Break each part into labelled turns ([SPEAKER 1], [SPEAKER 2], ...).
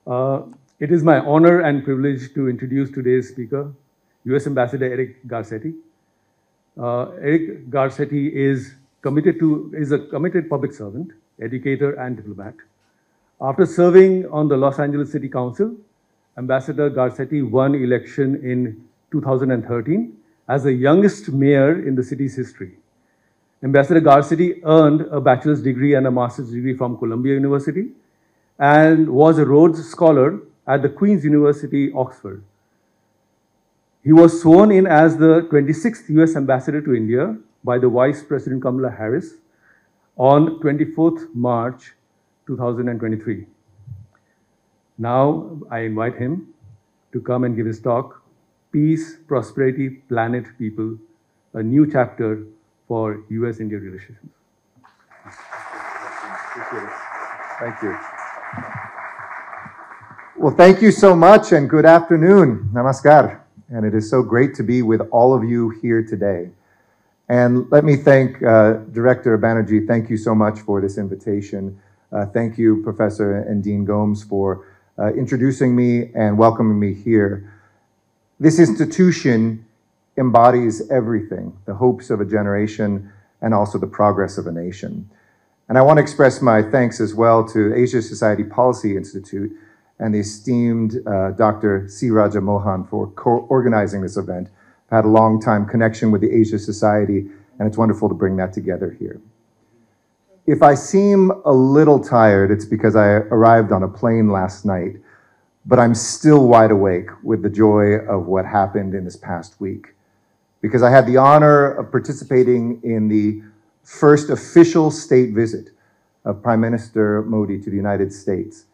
[SPEAKER 1] It is my honor and privilege to introduce today's speaker, US Ambassador Eric Garcetti. Eric Garcetti is a committed public servant, educator, and diplomat. After serving on the Los Angeles City Council, Ambassador Garcetti won election in 2013 as the youngest mayor in the city's history. Ambassador Garcetti earned a bachelor's degree and a master's degree from Columbia University and was a Rhodes Scholar at the Queen's University, Oxford. He was sworn in as the 26th US Ambassador to India by the Vice President Kamala Harris on 24th March 2023. Now I invite him to come and give his talk, Peace, Prosperity, Planet, People, a new chapter for US-India relations.
[SPEAKER 2] Thank you. Well, thank you so much and good afternoon. Namaskar. And it is so great to be with all of you here today. And let me thank Director Banerjee. Thank you so much for this invitation. Thank you, Professor and Dean Gomes, for introducing me and welcoming me here. This institution embodies everything, the hopes of a generation and also the progress of a nation. And I want to express my thanks as well to Asia Society Policy Institute and the esteemed Dr. C. Raja Mohan for organizing this event. I've had a long time connection with the Asia Society, and it's wonderful to bring that together here. If I seem a little tired, it's because I arrived on a plane last night, but I'm still wide awake with the joy of what happened in this past week, because I had the honor of participating in the first official state visit of Prime Minister Modi to the United States.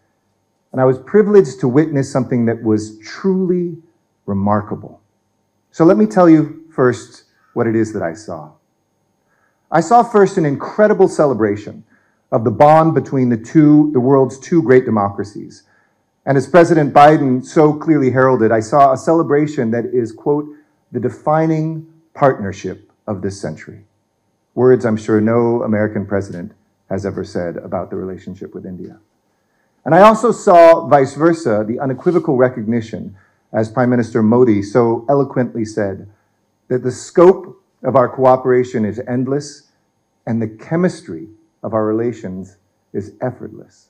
[SPEAKER 2] And I was privileged to witness something that was truly remarkable. So let me tell you first what it is that I saw. I saw first an incredible celebration of the bond between the world's two great democracies. And as President Biden so clearly heralded, I saw a celebration that is, quote, the defining partnership of this century. Words I'm sure no American president has ever said about the relationship with India. And I also saw, vice versa, the unequivocal recognition, as Prime Minister Modi so eloquently said, that the scope of our cooperation is endless and the chemistry of our relations is effortless.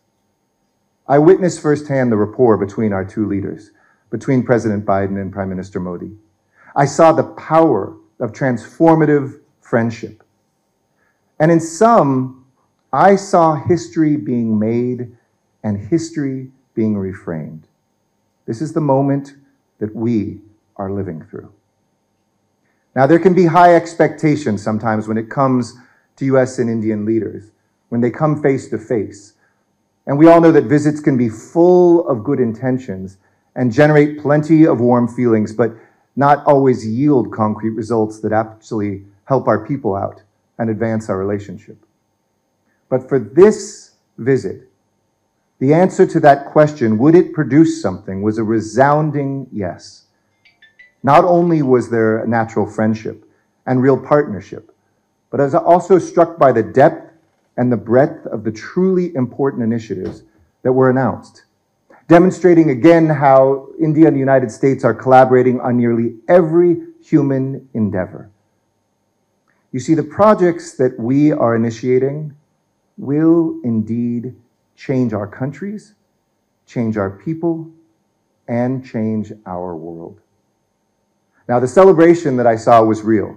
[SPEAKER 2] I witnessed firsthand the rapport between our two leaders, between President Biden and Prime Minister Modi. I saw the power of transformative friendship. And in some, I saw history being made and history being reframed. This is the moment that we are living through. Now, there can be high expectations sometimes when it comes to US and Indian leaders, when they come face to face. And we all know that visits can be full of good intentions and generate plenty of warm feelings, but not always yield concrete results that actually help our people out and advance our relationship. But for this visit, the answer to that question, would it produce something, was a resounding yes. Not only was there a natural friendship and real partnership, but I was also struck by the depth and the breadth of the truly important initiatives that were announced, demonstrating again how India and the United States are collaborating on nearly every human endeavor. You see, the projects that we are initiating will indeed change our countries, change our people, and change our world. Now, the celebration that I saw was real.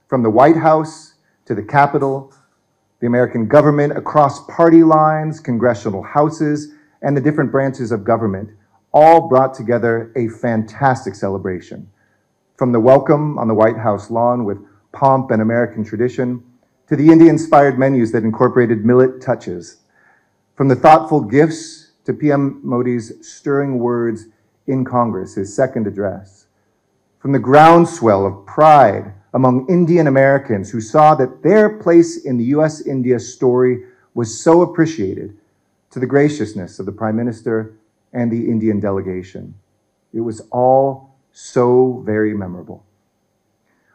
[SPEAKER 2] From the White House to the Capitol, the American government, across party lines, congressional houses, and the different branches of government, all brought together a fantastic celebration. From the welcome on the White House lawn with pomp and American tradition, to the India-inspired menus that incorporated millet touches, from the thoughtful gifts to PM Modi's stirring words in Congress, his second address, from the groundswell of pride among Indian Americans who saw that their place in the US-India story was so appreciated, to the graciousness of the Prime Minister and the Indian delegation. It was all so very memorable.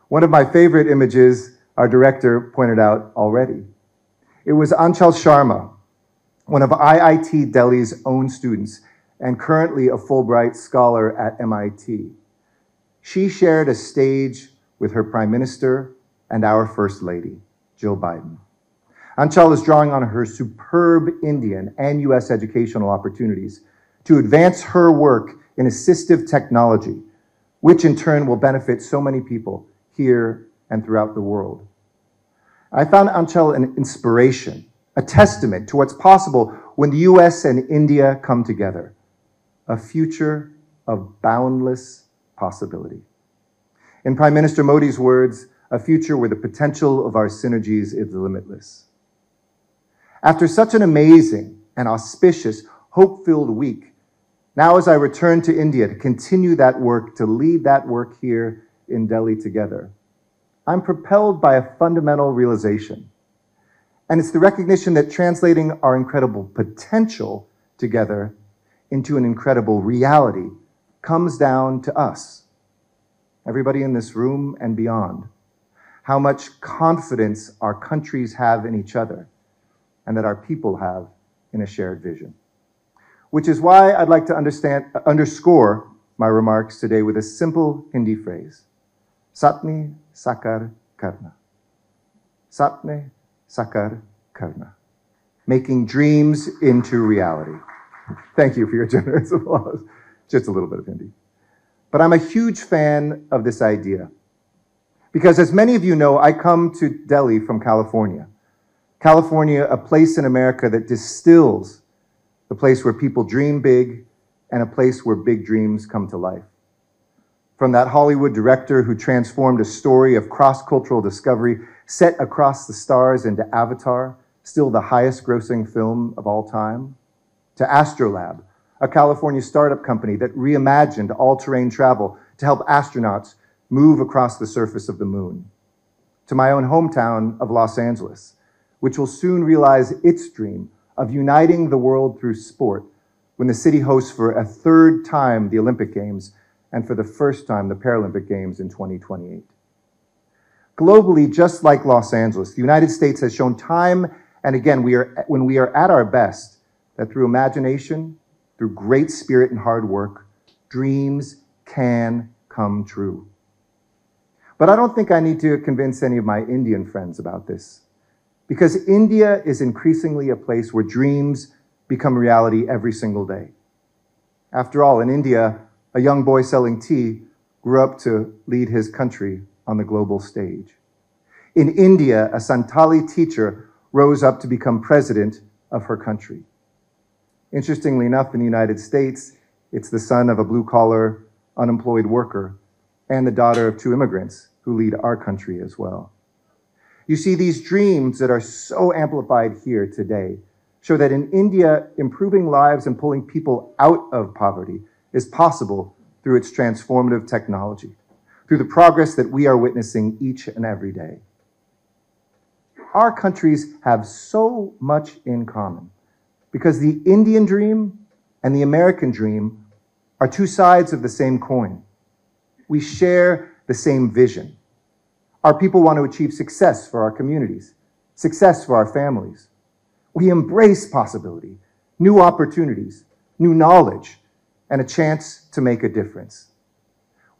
[SPEAKER 2] One of my favorite images, our director pointed out already. It was Anchal Sharma, one of IIT Delhi's own students, and currently a Fulbright scholar at MIT. She shared a stage with her Prime Minister and our First Lady, Jill Biden. Anchal is drawing on her superb Indian and US educational opportunities to advance her work in assistive technology, which in turn will benefit so many people here and throughout the world. I found Anchal an inspiration, a testament to what's possible when the US and India come together, a future of boundless possibility. In Prime Minister Modi's words, a future where the potential of our synergies is limitless. After such an amazing and auspicious, hope-filled week, now as I return to India to continue that work, to lead that work here in Delhi together, I'm propelled by a fundamental realization. And it's the recognition that translating our incredible potential together into an incredible reality comes down to us, everybody in this room and beyond, how much confidence our countries have in each other and that our people have in a shared vision. Which is why I'd like to underscore my remarks today with a simple Hindi phrase, Sapne Sakar Karna. Sapne Sakar Karna. Making dreams into reality. Thank you for your generous applause. Just a little bit of Hindi. But I'm a huge fan of this idea. Because as many of you know, I come to Delhi from California. California, a place in America that distills the place where people dream big and a place where big dreams come to life. From that Hollywood director who transformed a story of cross-cultural discovery set across the stars into Avatar, still the highest grossing film of all time, to Astrolab, a California startup company that reimagined all-terrain travel to help astronauts move across the surface of the moon, to my own hometown of Los Angeles, which will soon realize its dream of uniting the world through sport when the city hosts for a third time the Olympic Games and for the first time the Paralympic Games in 2028. Globally, just like Los Angeles, the United States has shown time and again, when we are at our best, that through imagination, through great spirit and hard work, dreams can come true. But I don't think I need to convince any of my Indian friends about this, because India is increasingly a place where dreams become reality every single day. After all, in India, a young boy selling tea grew up to lead his country on the global stage. In India, a Santali teacher rose up to become president of her country. Interestingly enough, in the United States, it's the son of a blue-collar, unemployed worker and the daughter of two immigrants who lead our country as well. You see, these dreams that are so amplified here today show that in India, improving lives and pulling people out of poverty is possible through its transformative technology, through the progress that we are witnessing each and every day. Our countries have so much in common because the Indian dream and the American dream are two sides of the same coin. We share the same vision. Our people want to achieve success for our communities, success for our families. We embrace possibility, new opportunities, new knowledge, and a chance to make a difference.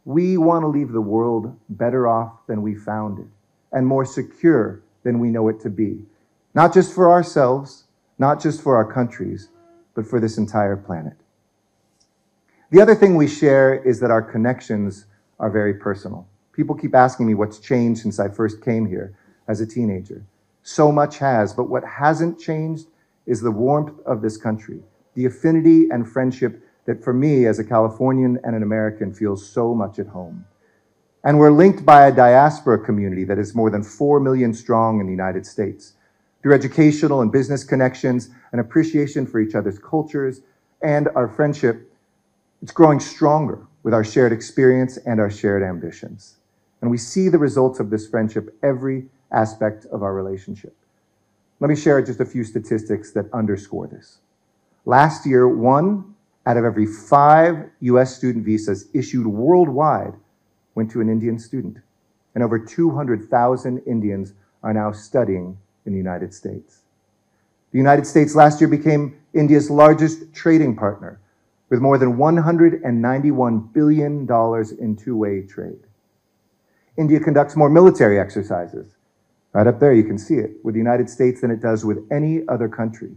[SPEAKER 2] We want to leave the world better off than we found it and more secure than we know it to be, not just for ourselves, not just for our countries, but for this entire planet. The other thing we share is that our connections are very personal. People keep asking me what's changed since I first came here as a teenager. So much has, but what hasn't changed is the warmth of this country, the affinity and friendship that for me as a Californian and an American feels so much at home. And we're linked by a diaspora community that is more than 4 million strong in the United States, through educational and business connections, an appreciation for each other's cultures, and our friendship. It's growing stronger with our shared experience and our shared ambitions. And we see the results of this friendship every aspect of our relationship. Let me share just a few statistics that underscore this. Last year, 1 out of every 5 US student visas issued worldwide went to an Indian student. And over 200,000 Indians are now studying in the United States. The United States last year became India's largest trading partner, with more than $191 billion in two-way trade. India conducts more military exercises. Right up there, you can see it, with the United States than it does with any other country.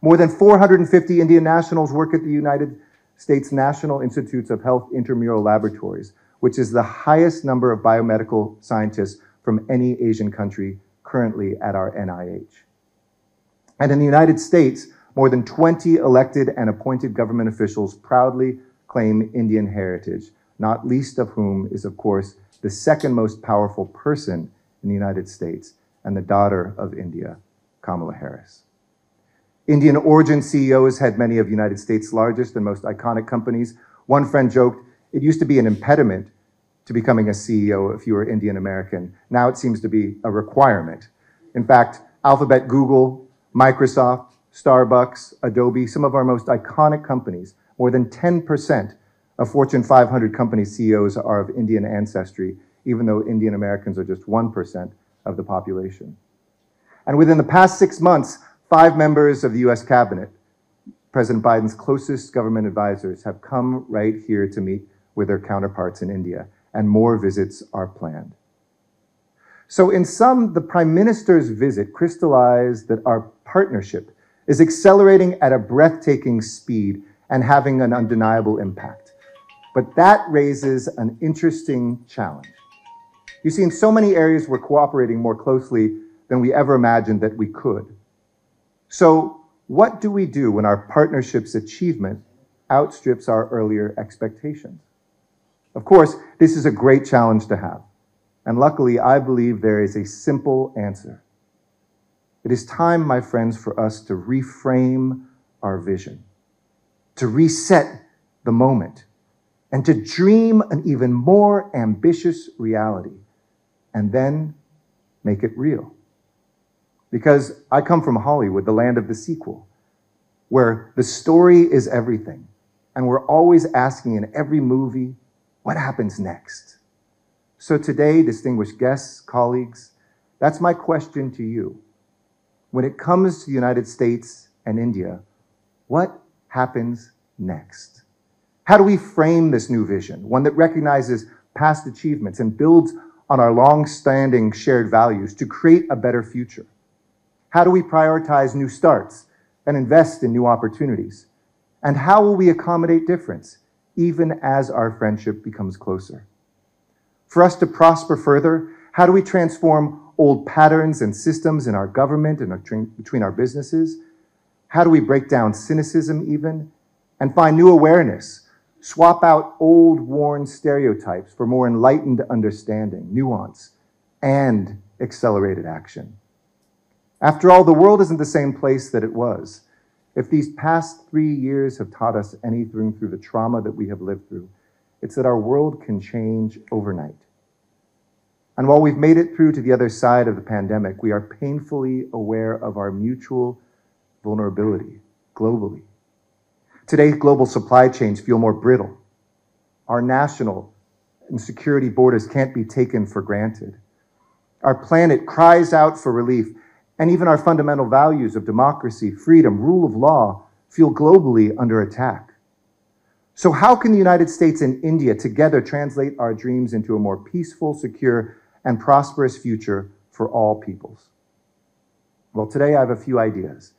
[SPEAKER 2] More than 450 Indian nationals work at the United States National Institutes of Health Intramural Laboratories, which is the highest number of biomedical scientists from any Asian country currently at our NIH. And in the United States, more than 20 elected and appointed government officials proudly claim Indian heritage, not least of whom is, of course, the second most powerful person in the United States and the daughter of India, Kamala Harris. Indian origin CEOs had many of the United States' largest and most iconic companies. One friend joked, it used to be an impediment to becoming a CEO if you were Indian American. Now it seems to be a requirement. In fact, Alphabet, Google, Microsoft, Starbucks, Adobe, some of our most iconic companies, more than 10% of Fortune 500 company CEOs are of Indian ancestry, even though Indian Americans are just 1% of the population. And within the past 6 months, 5 members of the US cabinet, President Biden's closest government advisors, have come right here to meet with their counterparts in India, and more visits are planned. So in sum, the Prime Minister's visit crystallized that our partnership is accelerating at a breathtaking speed and having an undeniable impact. But that raises an interesting challenge. You see, in so many areas, we're cooperating more closely than we ever imagined that we could. So what do we do when our partnership's achievement outstrips our earlier expectations? Of course, this is a great challenge to have. And luckily, I believe there is a simple answer. It is time, my friends, for us to reframe our vision, to reset the moment, and to dream an even more ambitious reality, and then make it real. Because I come from Hollywood, the land of the sequel, where the story is everything, and we're always asking in every movie, what happens next? So today, distinguished guests, colleagues, that's my question to you. When it comes to the United States and India, what happens next? How do we frame this new vision, one that recognizes past achievements and builds on our long-standing shared values to create a better future? How do we prioritize new starts and invest in new opportunities? And how will we accommodate difference, even as our friendship becomes closer? For us to prosper further, how do we transform old patterns and systems in our government and between our businesses? How do we break down cynicism even and find new awareness, swap out old worn stereotypes for more enlightened understanding, nuance, and accelerated action? After all, the world isn't the same place that it was. If these past 3 years have taught us anything through the trauma that we have lived through, it's that our world can change overnight. And while we've made it through to the other side of the pandemic, we are painfully aware of our mutual vulnerability globally. Today, global supply chains feel more brittle. Our national and security borders can't be taken for granted. Our planet cries out for relief, and even our fundamental values of democracy, freedom, rule of law feel globally under attack. So how can the United States and India together translate our dreams into a more peaceful, secure, and prosperous future for all peoples? Well, today I have a few ideas,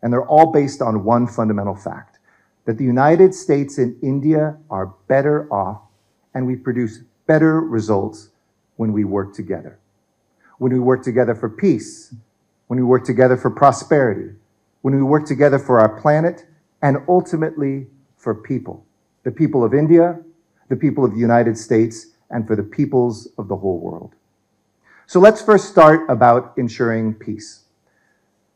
[SPEAKER 2] and they're all based on one fundamental fact, that the United States and India are better off, and we produce better results when we work together. When we work together for peace, when we work together for prosperity, when we work together for our planet, and ultimately for people, the people of India, the people of the United States, and for the peoples of the whole world. So let's first start about ensuring peace.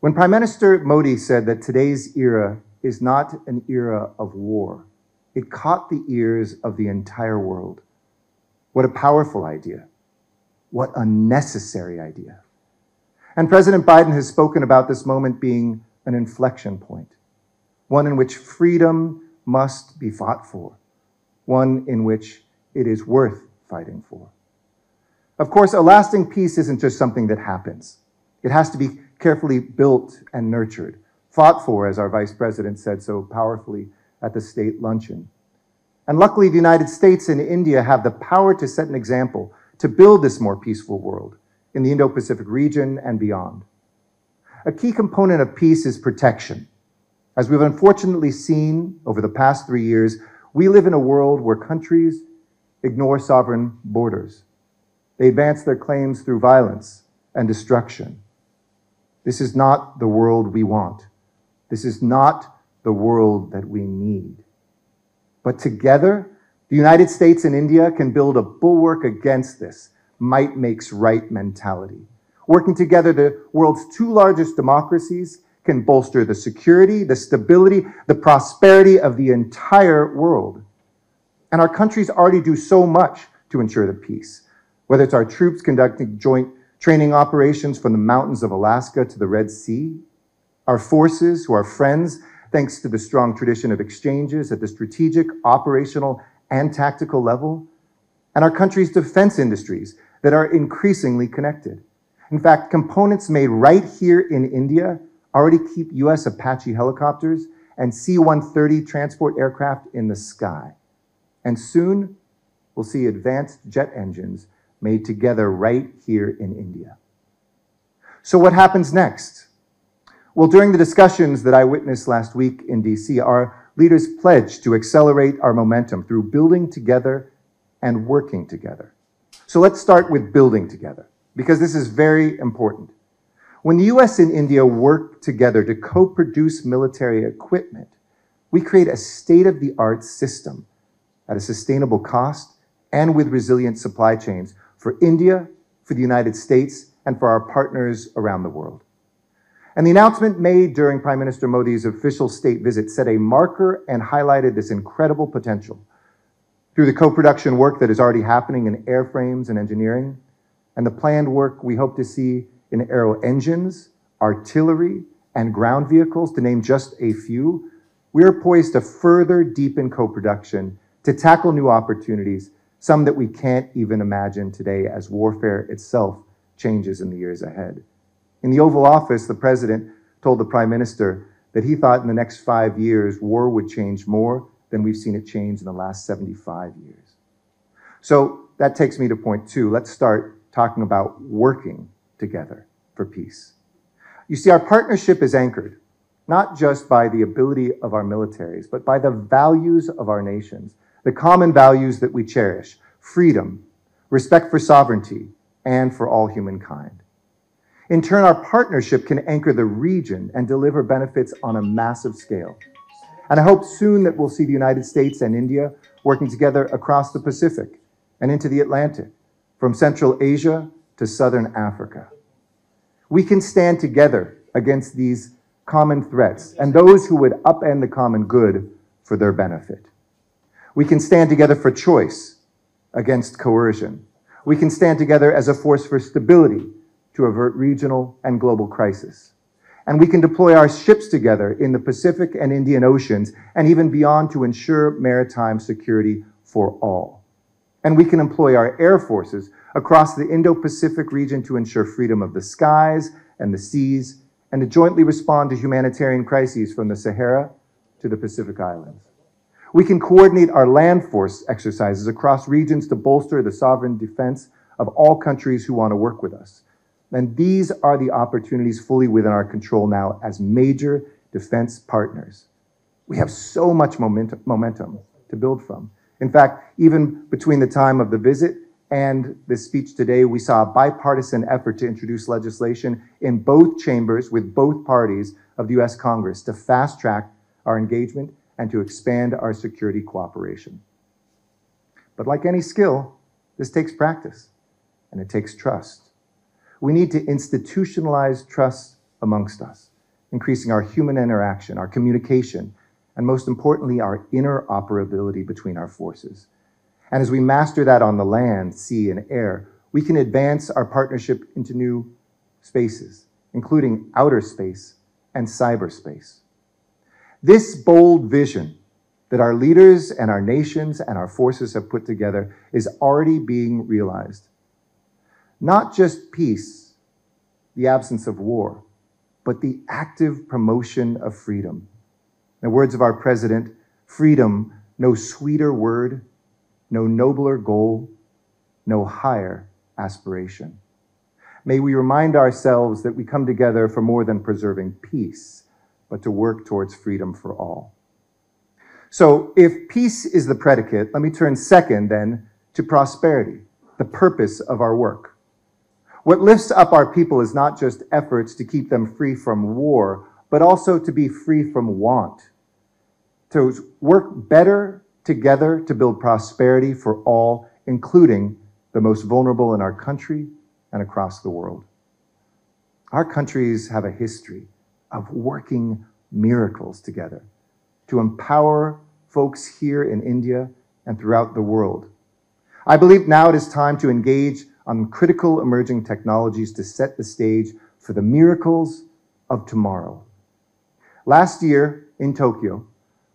[SPEAKER 2] When Prime Minister Modi said that today's era is not an era of war, it caught the ears of the entire world. What a powerful idea. What a necessary idea. And President Biden has spoken about this moment being an inflection point, one in which freedom must be fought for, one in which it is worth fighting for. Of course, a lasting peace isn't just something that happens. It has to be carefully built and nurtured, fought for, as our Vice President said so powerfully at the state luncheon. And luckily, the United States and India have the power to set an example to build this more peaceful world in the Indo Pacific region and beyond. A key component of peace is protection. As we've unfortunately seen over the past 3 years, we live in a world where countries ignore sovereign borders. They advance their claims through violence and destruction. This is not the world we want. This is not the world that we need. But together, the United States and India can build a bulwark against this might makes right mentality. Working together, the world's two largest democracies can bolster the security, the stability, the prosperity of the entire world. And our countries already do so much to ensure the peace, whether it's our troops conducting joint training operations from the mountains of Alaska to the Red Sea, our forces who are friends thanks to the strong tradition of exchanges at the strategic, operational, and tactical level, and our country's defense industries that are increasingly connected. In fact, components made right here in India already keep US Apache helicopters and C-130 transport aircraft in the sky. And soon, we'll see advanced jet engines made together right here in India. So what happens next? Well, during the discussions that I witnessed last week in DC, our leaders pledged to accelerate our momentum through building together and working together. So let's start with building together, because this is very important. When the US and India work together to co-produce military equipment, we create a state-of-the-art system at a sustainable cost and with resilient supply chains for India, for the United States, and for our partners around the world. And the announcement made during Prime Minister Modi's official state visit set a marker and highlighted this incredible potential. Through the co-production work that is already happening in airframes and engineering, and the planned work we hope to see in aero engines, artillery, and ground vehicles, to name just a few, we are poised to further deepen co-production to tackle new opportunities, some that we can't even imagine today as warfare itself changes in the years ahead. In the Oval Office, the President told the Prime Minister that he thought in the next 5 years, war would change more than we've seen it change in the last 75 years. So that takes me to point 2. Let's start talking about working together for peace. You see, our partnership is anchored not just by the ability of our militaries, but by the values of our nations, the common values that we cherish: freedom, respect for sovereignty, and for all humankind. In turn, our partnership can anchor the region and deliver benefits on a massive scale. And I hope soon that we'll see the United States and India working together across the Pacific and into the Atlantic, from Central Asia to Southern Africa. We can stand together against these common threats and those who would upend the common good for their benefit. We can stand together for choice against coercion. We can stand together as a force for stability to avert regional and global crisis. And we can deploy our ships together in the Pacific and Indian Oceans and even beyond to ensure maritime security for all. And we can employ our air forces across the Indo Pacific region to ensure freedom of the skies and the seas, and to jointly respond to humanitarian crises from the Sahara to the Pacific Islands. We can coordinate our land force exercises across regions to bolster the sovereign defense of all countries who want to work with us. And these are the opportunities fully within our control now as major defense partners. We have so much momentum to build from. In fact, even between the time of the visit and this speech today, we saw a bipartisan effort to introduce legislation in both chambers with both parties of the US Congress to fast-track our engagement and to expand our security cooperation. But like any skill, this takes practice and it takes trust. We need to institutionalize trust amongst us, increasing our human interaction, our communication, and most importantly, our interoperability between our forces. And as we master that on the land, sea, and air, we can advance our partnership into new spaces, including outer space and cyberspace. This bold vision that our leaders and our nations and our forces have put together is already being realized. Not just peace, the absence of war, but the active promotion of freedom. In the words of our president, Freedom, no sweeter word, no nobler goal, no higher aspiration. May we remind ourselves that we come together for more than preserving peace, but to work towards freedom for all. So if peace is the predicate, let me turn second then to prosperity, the purpose of our work. What lifts up our people is not just efforts to keep them free from war, but also to be free from want, to work better together to build prosperity for all, including the most vulnerable in our country and across the world. Our countries have a history of working miracles together to empower folks here in India and throughout the world. I believe now it is time to engage on critical emerging technologies to set the stage for the miracles of tomorrow. Last year in Tokyo,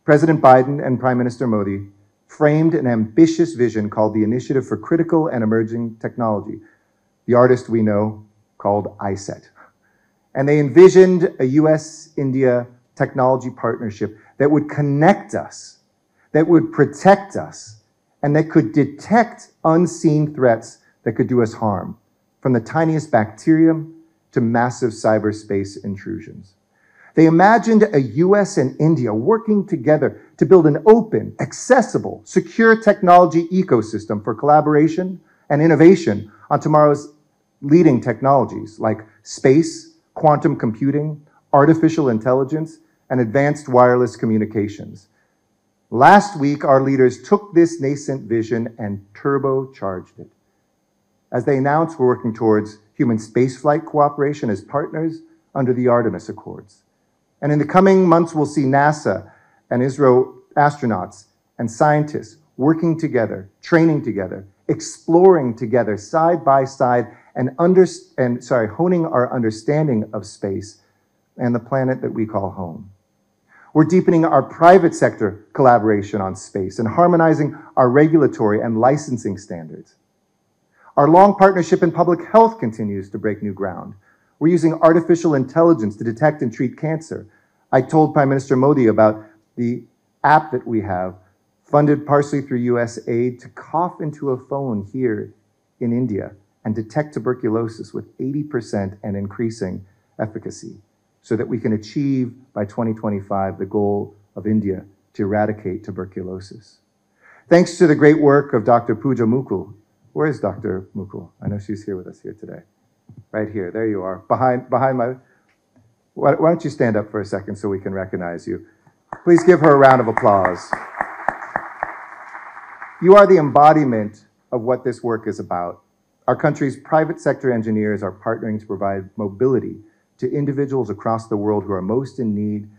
[SPEAKER 2] President Biden and Prime Minister Modi framed an ambitious vision called the Initiative for Critical and Emerging Technology, the artist we know called ISET. And they envisioned a US-India technology partnership that would connect us, that would protect us, and that could detect unseen threats that could do us harm, from the tiniest bacterium to massive cyberspace intrusions. They imagined a US and India working together to build an open, accessible, secure technology ecosystem for collaboration and innovation on tomorrow's leading technologies like space, quantum computing, artificial intelligence, and advanced wireless communications. Last week, our leaders took this nascent vision and turbocharged it. As they announced, we're working towards human spaceflight cooperation as partners under the Artemis Accords. And in the coming months, we'll see NASA and ISRO astronauts and scientists working together, training together, exploring together side by side, and honing our understanding of space and the planet that we call home. We're deepening our private sector collaboration on space and harmonizing our regulatory and licensing standards. Our long partnership in public health continues to break new ground. We're using artificial intelligence to detect and treat cancer. I told Prime Minister Modi about the app that we have, funded partially through US aid, to cough into a phone here in India and detect tuberculosis with 80% and increasing efficacy, so that we can achieve by 2025 the goal of India to eradicate tuberculosis. Thanks to the great work of Dr. Pooja Mukul. Where is Dr. Mukul? I know she's here with us here today. Right here, there you are, behind my, why don't you stand up for a second so we can recognize you. Please give her a round of applause. You are the embodiment of what this work is about. Our country's private sector engineers are partnering to provide mobility to individuals across the world who are most in need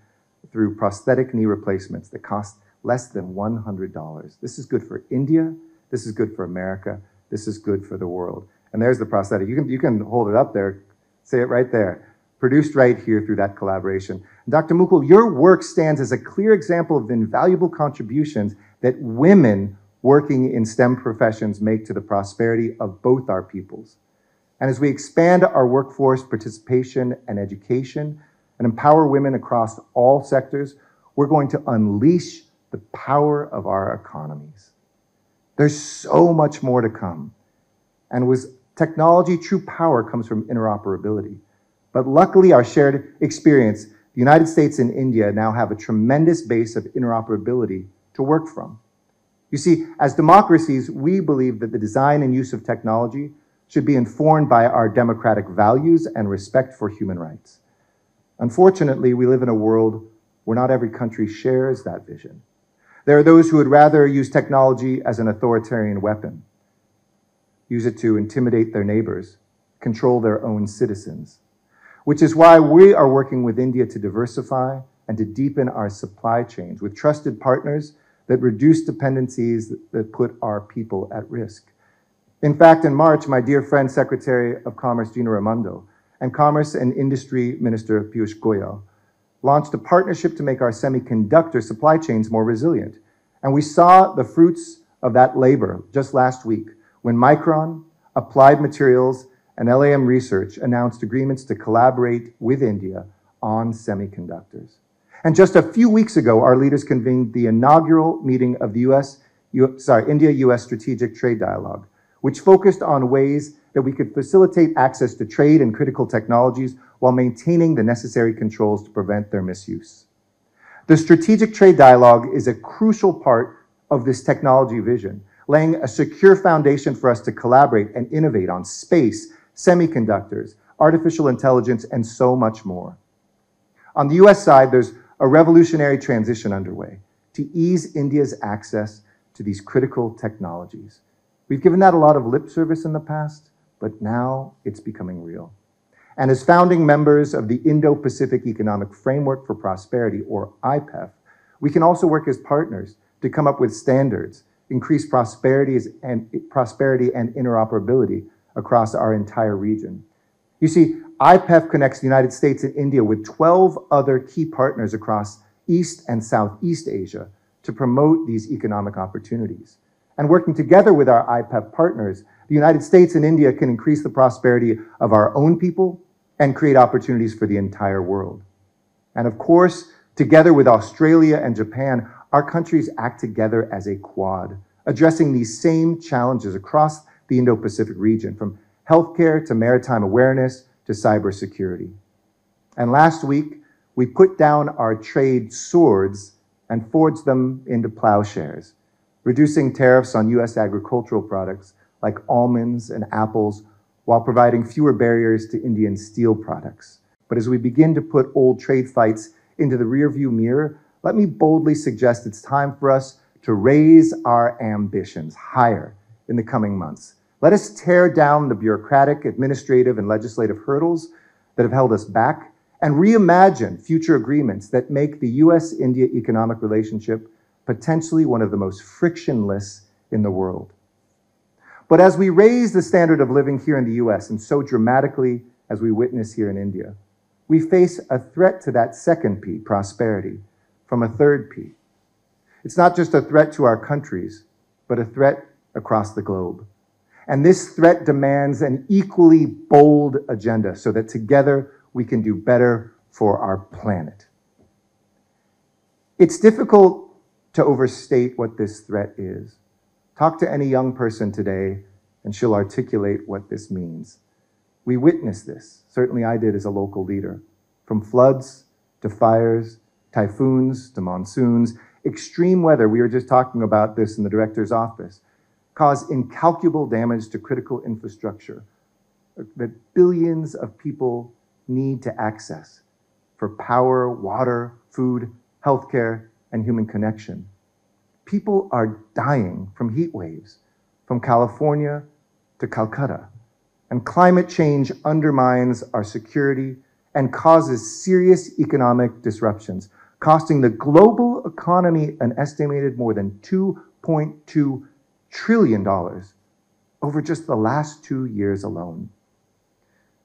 [SPEAKER 2] through prosthetic knee replacements that cost less than $100. This is good for India, this is good for America, this is good for the world. And there's the prosthetic. You can hold it up there, say it right there. Produced right here through that collaboration. Dr. Mukul, your work stands as a clear example of the invaluable contributions that women working in STEM professions make to the prosperity of both our peoples. And as we expand our workforce participation and education and empower women across all sectors, we're going to unleash the power of our economies. There's so much more to come. And with technology, true power comes from interoperability. But luckily, our shared experience, the United States and India now have a tremendous base of interoperability to work from. You see, as democracies, we believe that the design and use of technology should be informed by our democratic values and respect for human rights. Unfortunately, we live in a world where not every country shares that vision. There are those who would rather use technology as an authoritarian weapon, use it to intimidate their neighbors, control their own citizens, which is why we are working with India to diversify and to deepen our supply chains with trusted partners that reduce dependencies that put our people at risk. In fact, in March, my dear friend, Secretary of Commerce Gina Raimondo, and Commerce and Industry Minister Piyush Goyal launched a partnership to make our semiconductor supply chains more resilient. And we saw the fruits of that labor just last week when Micron, Applied Materials, and LAM Research announced agreements to collaborate with India on semiconductors. And just a few weeks ago, our leaders convened the inaugural meeting of the India-US Strategic Trade Dialogue, which focused on ways that we could facilitate access to trade and critical technologies while maintaining the necessary controls to prevent their misuse. The Strategic Trade Dialogue is a crucial part of this technology vision, laying a secure foundation for us to collaborate and innovate on space, semiconductors, artificial intelligence, and so much more. On the US side, there's a revolutionary transition underway to ease India's access to these critical technologies. We've given that a lot of lip service in the past, but now it's becoming real. And as founding members of the Indo Pacific Economic Framework for Prosperity, or IPEF, we can also work as partners to come up with standards, increase prosperity and interoperability across our entire region. You see, IPEF connects the United States and India with 12 other key partners across East and Southeast Asia to promote these economic opportunities. And working together with our IPEF partners, the United States and India can increase the prosperity of our own people and create opportunities for the entire world. And of course, together with Australia and Japan, our countries act together as a quad, addressing these same challenges across the Indo-Pacific region, from healthcare to maritime awareness to cybersecurity. And last week, we put down our trade swords and forged them into plowshares, reducing tariffs on US agricultural products like almonds and apples, while providing fewer barriers to Indian steel products. But as we begin to put old trade fights into the rearview mirror, let me boldly suggest it's time for us to raise our ambitions higher in the coming months. Let us tear down the bureaucratic, administrative, and legislative hurdles that have held us back and reimagine future agreements that make the US-India economic relationship potentially one of the most frictionless in the world. But as we raise the standard of living here in the US, and so dramatically as we witness here in India, we face a threat to that second P, prosperity, from a third P. It's not just a threat to our countries, but a threat across the globe. And this threat demands an equally bold agenda so that together we can do better for our planet. It's difficult to overstate what this threat is. Talk to any young person today, and she'll articulate what this means. We witnessed this, certainly I did as a local leader, from floods to fires, typhoons to monsoons, extreme weather, we were just talking about this in the director's office, cause incalculable damage to critical infrastructure that billions of people need to access for power, water, food, healthcare, and human connection. People are dying from heat waves, from California to Calcutta. And climate change undermines our security and causes serious economic disruptions, costing the global economy an estimated more than $2.2 trillion over just the last 2 years alone.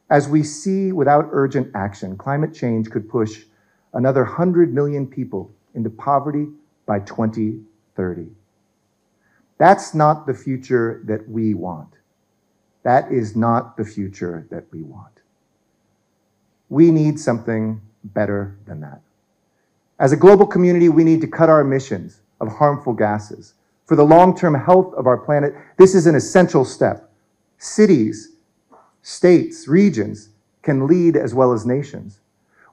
[SPEAKER 2] As we see, without urgent action, climate change could push another 100 million people into poverty by 2030. That's not the future that we want. That is not the future that we want. We need something better than that. As a global community, we need to cut our emissions of harmful gases. For the long-term health of our planet, this is an essential step. Cities, states, regions can lead as well as nations.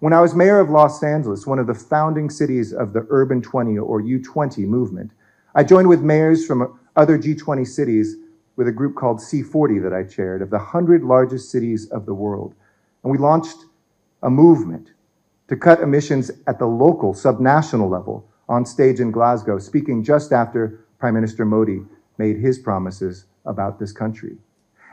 [SPEAKER 2] When I was mayor of Los Angeles, one of the founding cities of the Urban 20 or U20 movement, I joined with mayors from other G20 cities with a group called C40 that I chaired of the 100 largest cities of the world. And we launched a movement to cut emissions at the local, subnational level on stage in Glasgow, speaking just after Prime Minister Modi made his promises about this country.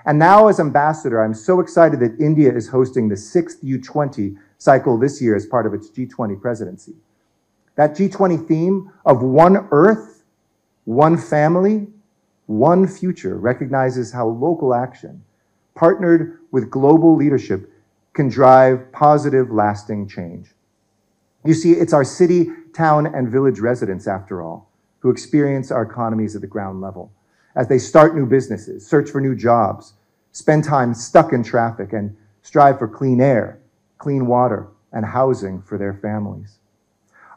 [SPEAKER 2] And now as ambassador, I'm so excited that India is hosting the 6th U20 cycle this year as part of its G20 presidency. That G20 theme of one Earth, one family, one future recognizes how local action, partnered with global leadership, can drive positive, lasting change. You see, it's our city, town, and village residents, after all, who experience our economies at the ground level as they start new businesses, search for new jobs, spend time stuck in traffic, and strive for clean air, clean water, and housing for their families.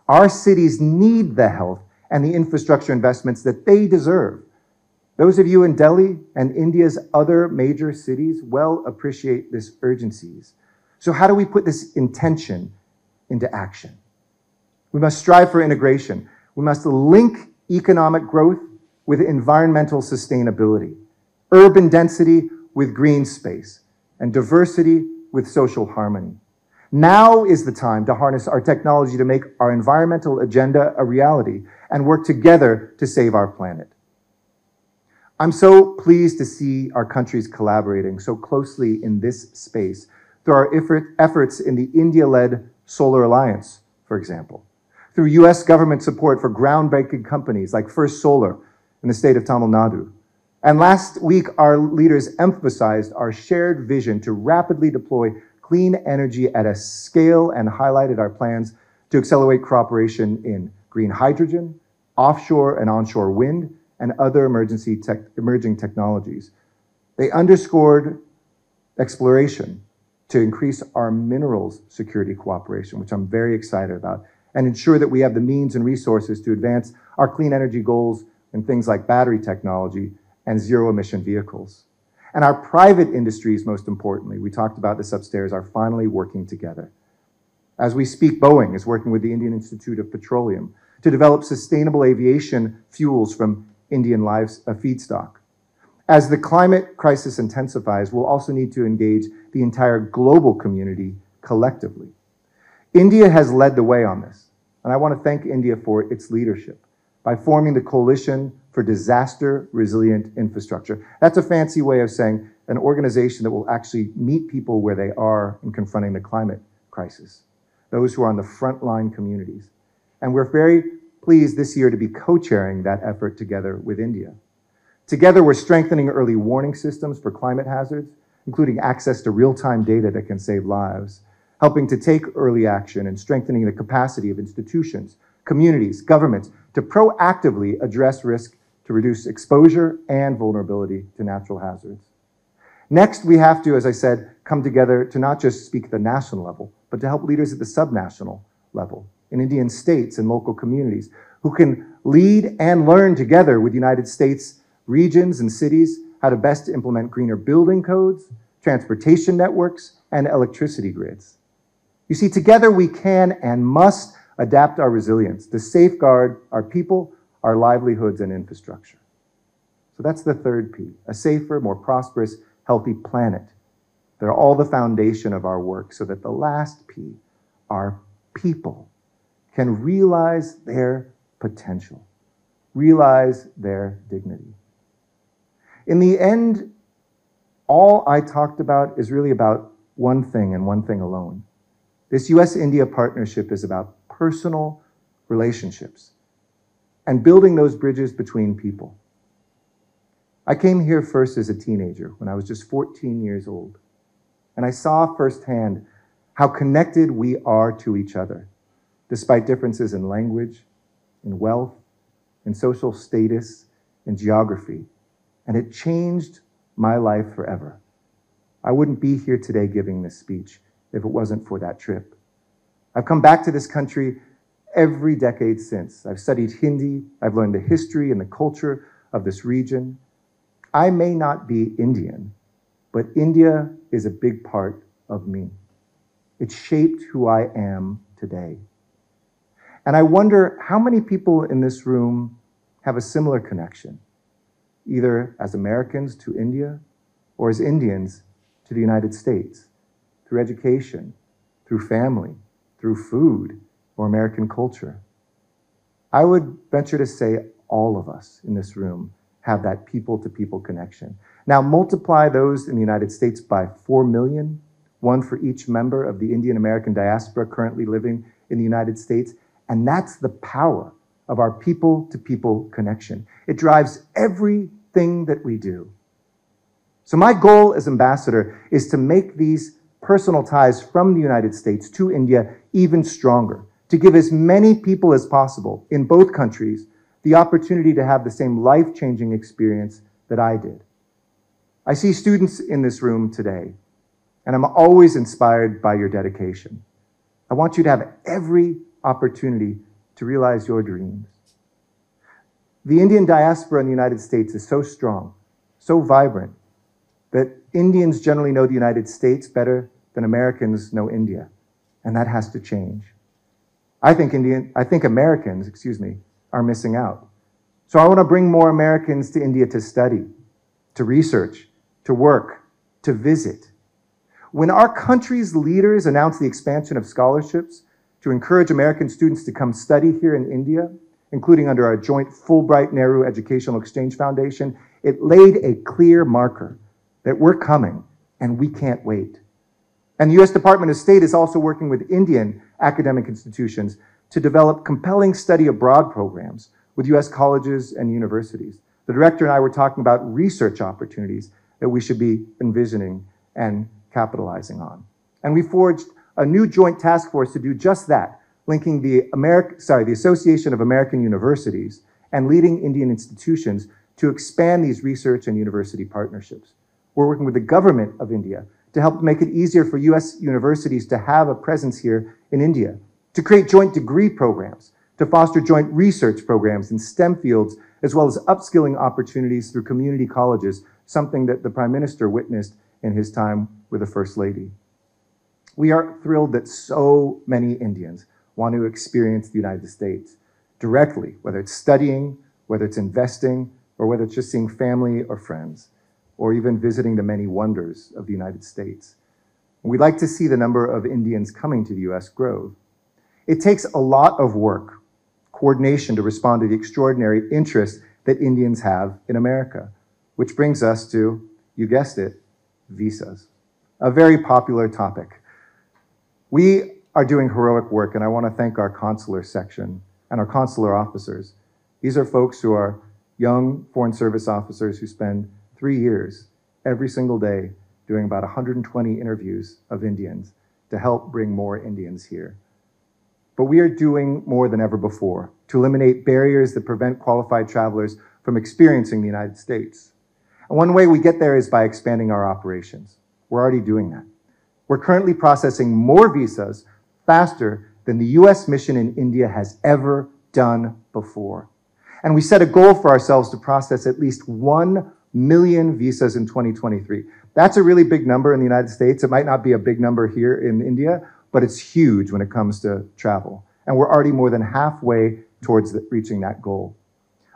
[SPEAKER 2] Our cities need the health and the infrastructure investments that they deserve. Those of you in Delhi and India's other major cities well appreciate this urgency. So how do we put this intention into action? We must strive for integration. We must link economic growth with environmental sustainability, urban density with green space, and diversity with social harmony. Now is the time to harness our technology to make our environmental agenda a reality and work together to save our planet. I'm so pleased to see our countries collaborating so closely in this space through our efforts in the India-led Solar Alliance, for example, through US government support for groundbreaking companies like First Solar in the state of Tamil Nadu. And last week, our leaders emphasized our shared vision to rapidly deploy clean energy at a scale and highlighted our plans to accelerate cooperation in green hydrogen, offshore and onshore wind, and other emerging technologies. They underscored exploration to increase our minerals security cooperation, which I'm very excited about, and ensure that we have the means and resources to advance our clean energy goals in things like battery technology and zero-emission vehicles. And our private industries, most importantly, we talked about this upstairs, are finally working together. As we speak, Boeing is working with the Indian Institute of Petroleum to develop sustainable aviation fuels from Indian feedstock. As the climate crisis intensifies, we'll also need to engage the entire global community collectively. India has led the way on this, and I want to thank India for its leadership by forming the Coalition for Disaster Resilient Infrastructure. That's a fancy way of saying an organization that will actually meet people where they are in confronting the climate crisis, those who are on the frontline communities. And we're very pleased this year to be co-chairing that effort together with India. Together, we're strengthening early warning systems for climate hazards, including access to real-time data that can save lives, helping to take early action and strengthening the capacity of institutions, communities, governments to proactively address risk to reduce exposure and vulnerability to natural hazards. Next, we have to, as I said, come together to not just speak at the national level, but to help leaders at the subnational level in Indian states and local communities who can lead and learn together with United States regions and cities how to best implement greener building codes, transportation networks, and electricity grids. You see, together we can and must adapt our resilience to safeguard our people, our livelihoods, and infrastructure. So that's the third P, a safer, more prosperous, healthy planet. They're all the foundation of our work so that the last P, our people, can realize their potential, realize their dignity. In the end, all I talked about is really about one thing and one thing alone. This US-India partnership is about personal relationships and building those bridges between people. I came here first as a teenager when I was just 14 years old, and I saw firsthand how connected we are to each other, despite differences in language, in wealth, in social status, in geography, and it changed my life forever. I wouldn't be here today giving this speech if it wasn't for that trip. I've come back to this country every decade since. I've studied Hindi, I've learned the history and the culture of this region. I may not be Indian, but India is a big part of me. It shaped who I am today. And I wonder how many people in this room have a similar connection, either as Americans to India or as Indians to the United States, through education, through family, through food, or American culture. I would venture to say all of us in this room have that people-to-people connection. Now multiply those in the United States by 4 million, one for each member of the Indian American diaspora currently living in the United States, and that's the power of our people-to-people connection. It drives everything that we do. So my goal as ambassador is to make these personal ties from the United States to India even stronger, to give as many people as possible in both countries the opportunity to have the same life-changing experience that I did. I see students in this room today, and I'm always inspired by your dedication. I want you to have every opportunity to realize your dreams. The Indian diaspora in the United States is so strong, so vibrant, that Indians generally know the United States better than Americans know India, and that has to change. I think Americans, are missing out. So I want to bring more Americans to India to study, to research, to work, to visit. When our country's leaders announced the expansion of scholarships to encourage American students to come study here in India, including under our joint Fulbright-Nehru Educational Exchange Foundation, it laid a clear marker that we're coming and we can't wait. And the US Department of State is also working with Indian academic institutions to develop compelling study abroad programs with US colleges and universities. The director and I were talking about research opportunities that we should be envisioning and capitalizing on. And we forged a new joint task force to do just that, linking the Association of American Universities and leading Indian institutions to expand these research and university partnerships. We're working with the government of India to help make it easier for US universities to have a presence here in India, to create joint degree programs, to foster joint research programs in STEM fields, as well as upskilling opportunities through community colleges, something that the Prime Minister witnessed in his time with the First Lady. We are thrilled that so many Indians want to experience the United States directly, whether it's studying, whether it's investing, or whether it's just seeing family or friends, or even visiting the many wonders of the United States. We'd like to see the number of Indians coming to the US grow. It takes a lot of work, coordination to respond to the extraordinary interest that Indians have in America, which brings us to, you guessed it, visas, a very popular topic. We are doing heroic work, and I want to thank our consular section and our consular officers. These are folks who are young Foreign Service officers who spend 3 years every single day doing about 120 interviews of Indians to help bring more Indians here. But we are doing more than ever before to eliminate barriers that prevent qualified travelers from experiencing the United States. And one way we get there is by expanding our operations. We're already doing that. We're currently processing more visas faster than the US mission in India has ever done before. And we set a goal for ourselves to process at least 1 million visas in 2023. That's a really big number in the United States. It might not be a big number here in India, but it's huge when it comes to travel. And we're already more than halfway towards reaching that goal.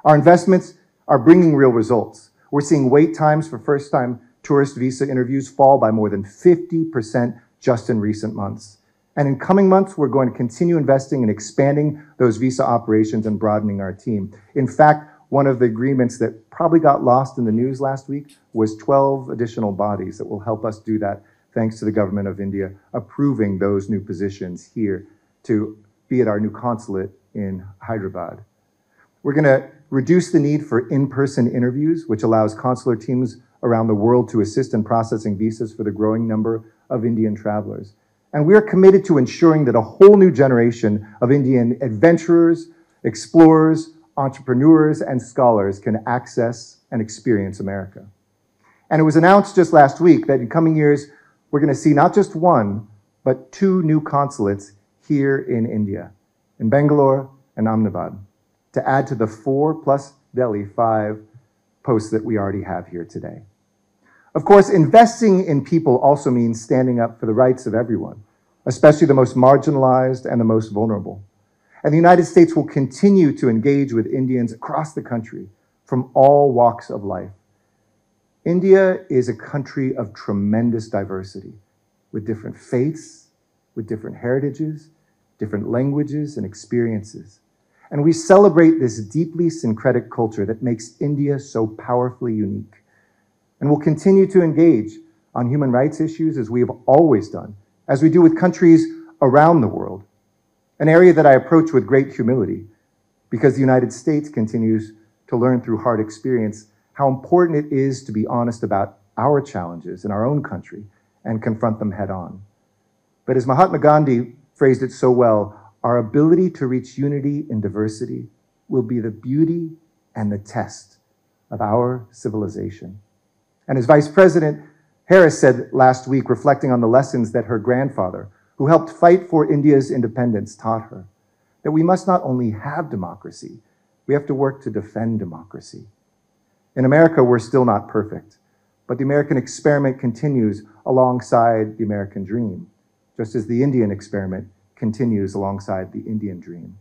[SPEAKER 2] Our investments are bringing real results. We're seeing wait times for first-time tourist visa interviews fall by more than 50% just in recent months. And in coming months, we're going to continue investing and expanding those visa operations and broadening our team. In fact, one of the agreements that probably got lost in the news last week was 12 additional bodies that will help us do that, thanks to the government of India approving those new positions here to be at our new consulate in Hyderabad. We're going to reduce the need for in-person interviews, which allows consular teams around the world to assist in processing visas for the growing number of Indian travelers. And we are committed to ensuring that a whole new generation of Indian adventurers, explorers, entrepreneurs, and scholars can access and experience America. And it was announced just last week that in coming years, we're going to see not just one, but 2 new consulates here in India, in Bangalore and Ahmedabad, to add to the 4 plus Delhi 5 posts that we already have here today. Of course, investing in people also means standing up for the rights of everyone, especially the most marginalized and the most vulnerable. And the United States will continue to engage with Indians across the country from all walks of life. India is a country of tremendous diversity, with different faiths, with different heritages, different languages and experiences. And we celebrate this deeply syncretic culture that makes India so powerfully unique. And we'll continue to engage on human rights issues as we have always done, as we do with countries around the world, an area that I approach with great humility, because the United States continues to learn through hard experience how important it is to be honest about our challenges in our own country and confront them head on. But as Mahatma Gandhi phrased it so well, our ability to reach unity in diversity will be the beauty and the test of our civilization. And as Vice President Harris said last week, reflecting on the lessons that her grandfather, who helped fight for India's independence, taught her, that we must not only have democracy, we have to work to defend democracy. In America, we're still not perfect, but the American experiment continues alongside the American dream, just as the Indian experiment continues alongside the Indian dream.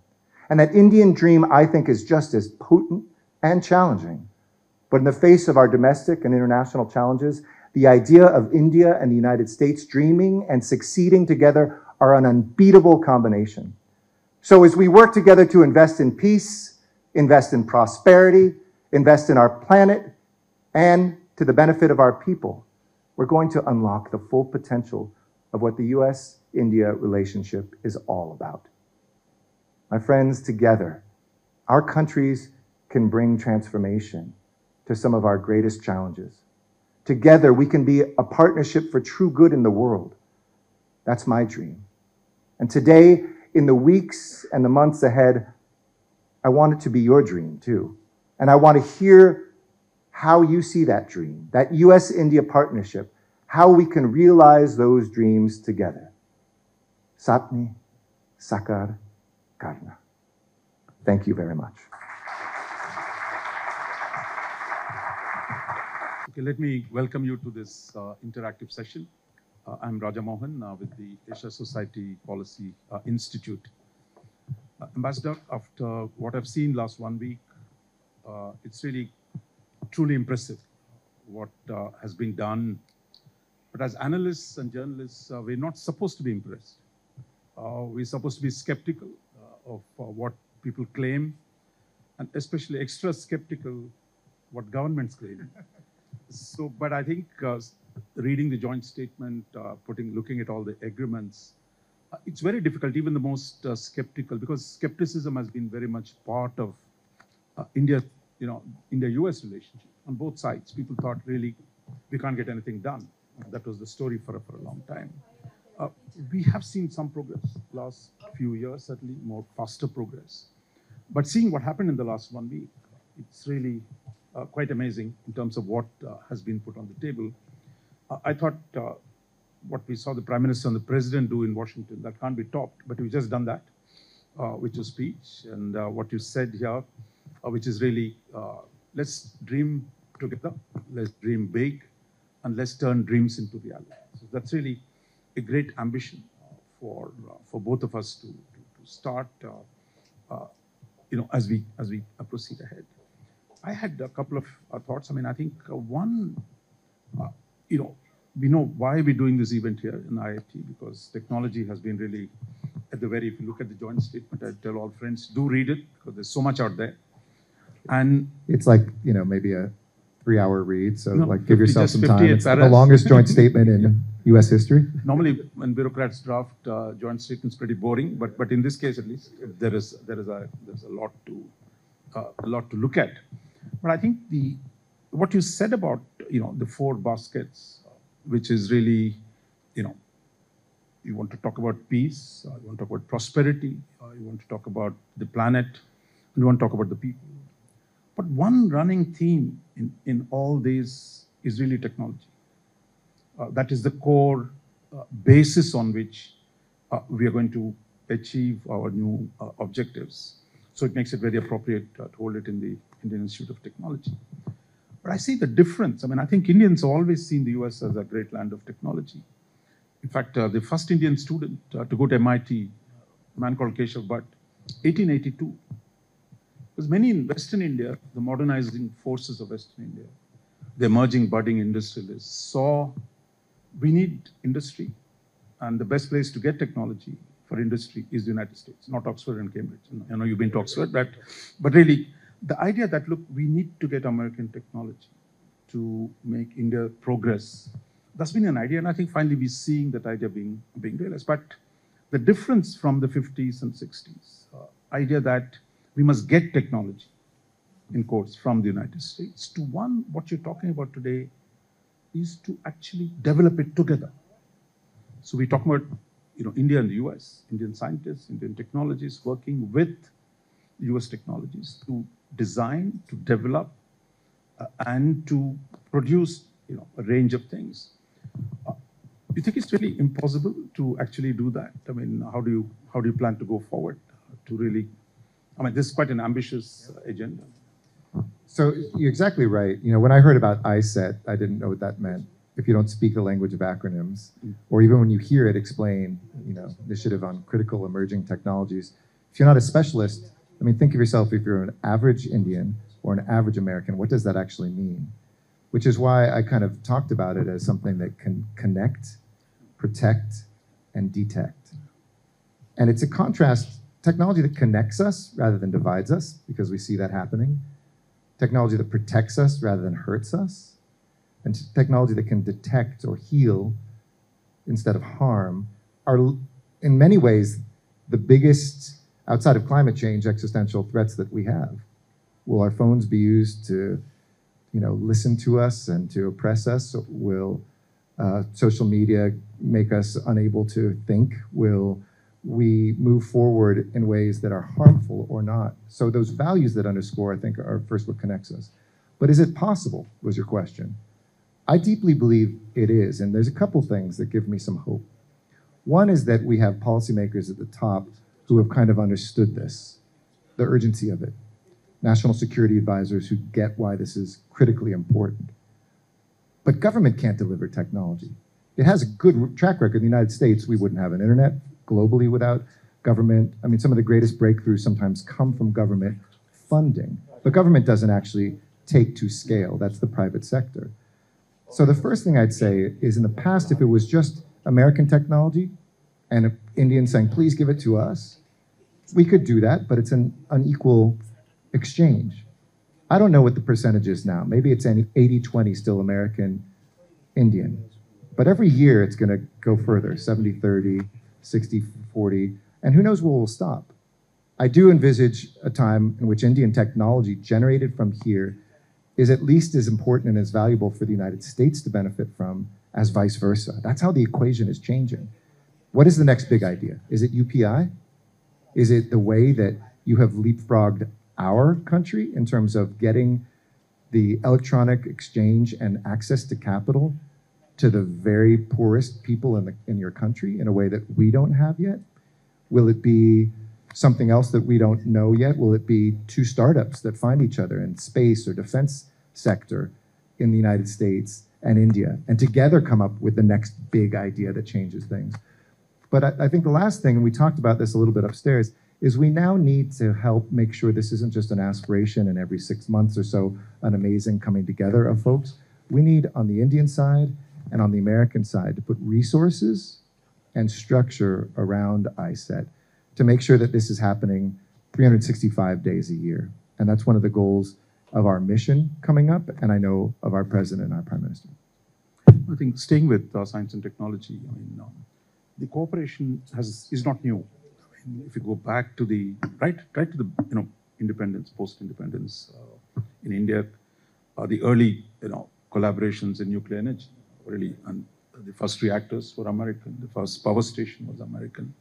[SPEAKER 2] And that Indian dream, I think, is just as potent and challenging. But in the face of our domestic and international challenges, the idea of India and the United States dreaming and succeeding together are an unbeatable combination. So as we work together to invest in peace, invest in prosperity, invest in our planet, and to the benefit of our people, we're going to unlock the full potential of what the US-India relationship is all about. My friends, together, our countries can bring transformation to some of our greatest challenges. Together, we can be a partnership for true good in the world. That's my dream. And today, in the weeks and the months ahead, I want it to be your dream too. And I want to hear how you see that dream, that US-India partnership, how we can realize those dreams together. Sapni Sakar Karna. Thank you very much.
[SPEAKER 3] Okay, let me welcome you to this interactive session. I'm Raja Mohan with the Asia Society Policy Institute. Ambassador, after what I've seen last 1 week, it's really truly impressive what has been done. But as analysts and journalists, we're not supposed to be impressed. We're supposed to be skeptical of what people claim, and especially extra skeptical what governments claim. So, but I think reading the joint statement, looking at all the agreements, it's very difficult, even the most skeptical, because skepticism has been very much part of India-US relationship on both sides. People thought really we can't get anything done. That was the story for a long time. We have seen some progress last few years, certainly more faster progress. But seeing what happened in the last 1 week, it's really quite amazing in terms of what has been put on the table. I thought what we saw the Prime Minister and the President do in Washington, that can't be topped, but we've just done that, which was speech, and what you said here, which is really, let's dream together, let's dream big, and let's turn dreams into reality. So that's really a great ambition for both of us to start, as we proceed ahead. I had a couple of thoughts. I mean, I think one, we know why we're doing this event here in IIT, because technology has been really at the very, if you look at the joint statement, I tell all friends, do read it, because there's so much out there. And
[SPEAKER 2] it's like, maybe a 3-hour read, so give yourself some time. It's
[SPEAKER 3] paras.
[SPEAKER 2] the longest joint statement in US history.
[SPEAKER 3] Normally, when bureaucrats draft joint statements, pretty boring, but in this case, at least, there's a lot to look at. But I think what you said about the 4 baskets, which is really you want to talk about peace, you want to talk about prosperity, you want to talk about the planet, and you want to talk about the people. But one running theme in all these is really technology. That is the core basis on which we are going to achieve our new objectives. So it makes it very appropriate to hold it in the Indian Institute of Technology. But I see the difference. I mean, I think Indians have always seen the US as a great land of technology. In fact, the first Indian student to go to MIT, a man called Keshav Bhatt, 1882. Because many in Western India, the modernizing forces of Western India, the emerging, budding industrialists saw we need industry, and the best place to get technology for industry is the United States, not Oxford and Cambridge. I know you've been to Oxford, but really, the idea that, look, we need to get American technology to make India progress, that's been an idea, and I think finally we're seeing that idea being realized. But the difference from the 50s and 60s, idea that we must get technology, in quotes, from the United States, to one, what you're talking about today, is to actually develop it together. So we talk about India and the US, Indian scientists, Indian technologists working with US technologies to design, to develop, and to produce a range of things. You think it's really impossible to actually do that? I mean, how do you plan to go forward to really, I mean, this is quite an ambitious agenda.
[SPEAKER 2] So you're exactly right. You know, when I heard about ISET, I didn't know what that meant. If you don't speak the language of acronyms, or even when you hear it explain, you know, initiative on critical emerging technologies, if you're not a specialist, I mean, think of yourself, if you're an average Indian or an average American, what does that actually mean? Which is why I kind of talked about it as something that can connect, protect, and detect. And it's a contrast, technology that connects us rather than divides us, because we see that happening. Technology that protects us rather than hurts us. And technology that can detect or heal instead of harm are, in many ways, the biggest, outside of climate change, existential threats that we have. Will our phones be used to, you know, listen to us and to oppress us? Will social media make us unable to think? Will we move forward in ways that are harmful or not? So those values that underscore, I think, are first what connects us. But is it possible, was your question. I deeply believe it is, and there's a couple things that give me some hope. One is that we have policymakers at the top who have kind of understood this, the urgency of it. National security advisors who get why this is critically important. But government can't deliver technology. It has a good track record in the United States. We wouldn't have an internet globally without government. I mean, some of the greatest breakthroughs sometimes come from government funding, but government doesn't actually take to scale. That's the private sector. So the first thing I'd say is, in the past, if it was just American technology and Indians saying, please give it to us, we could do that, but it's an unequal exchange. I don't know what the percentage is now. Maybe it's 80-20 still American, Indian. But every year it's going to go further, 70-30, 60-40, and who knows where we'll stop. I do envisage a time in which Indian technology generated from here is at least as important and as valuable for the United States to benefit from as vice versa. That's how the equation is changing. What is the next big idea? Is it UPI? Is it the way that you have leapfrogged our country in terms of getting the electronic exchange and access to capital to the very poorest people in your country in a way that we don't have yet? Will it be something else that we don't know yet? Will it be two startups that find each other in space or defense sector in the United States and India, and together come up with the next big idea that changes things? But I think the last thing, and we talked about this a little bit upstairs, is we now need to help make sure this isn't just an aspiration and every 6 months or so an amazing coming together of folks. We need, on the Indian side and on the American side, to put resources and structure around ISET to make sure that this is happening 365 days a year. And that's one of the goals of our mission coming up, and I know of our president and our prime minister.
[SPEAKER 3] I think staying with science and technology, I mean, the cooperation is not new. I mean, if you go back to the right to the independence, post-independence in India, the early collaborations in nuclear energy, really, and the first reactors were American, the first power station was American,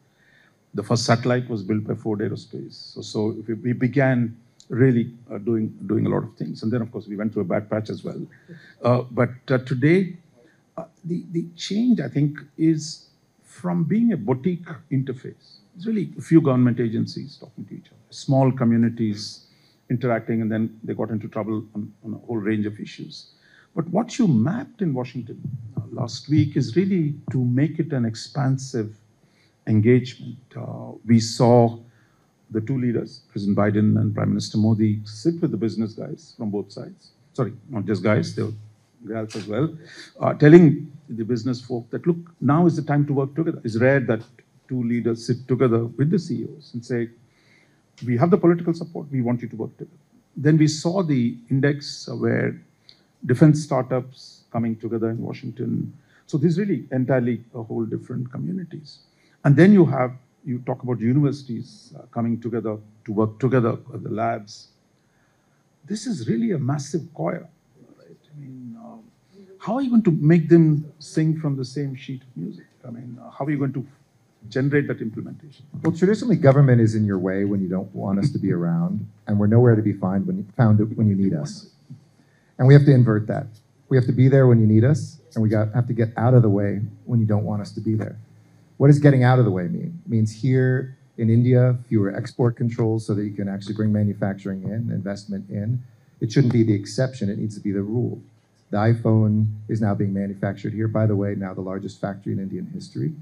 [SPEAKER 3] the first satellite was built by Ford Aerospace. So we began really doing a lot of things, and then of course we went through a bad patch as well. But today, the change, I think, is from being a boutique interface. It's really a few government agencies talking to each other, small communities interacting, and then they got into trouble on a whole range of issues. But what you mapped in Washington last week is really to make it an expansive engagement. We saw the two leaders, President Biden and Prime Minister Modi, sit with the business guys from both sides. Sorry, not just guys, they were gals as well, telling the business folk that, look, now is the time to work together. It's rare that two leaders sit together with the CEOs and say, we have the political support, we want you to work together. Then we saw the index where defense startups coming together in Washington. So this is really entirely a whole different communities. And then you talk about universities coming together to work together at the labs. This is really a massive choir, right? I mean, how are you going to make them sing from the same sheet of music? I mean, how are you going to generate that implementation?
[SPEAKER 2] Well, traditionally, government is in your way when you don't want us to be around, and we're nowhere to be found when you need us. And we have to invert that. We have to be there when you need us, and we have to get out of the way when you don't want us to be there. What does getting out of the way mean? It means here In India, fewer export controls so that you can actually bring manufacturing in, investment in. It shouldn't be the exception, it needs to be the rule. The iPhone is now being manufactured here, by the way, now the largest factory in Indian history.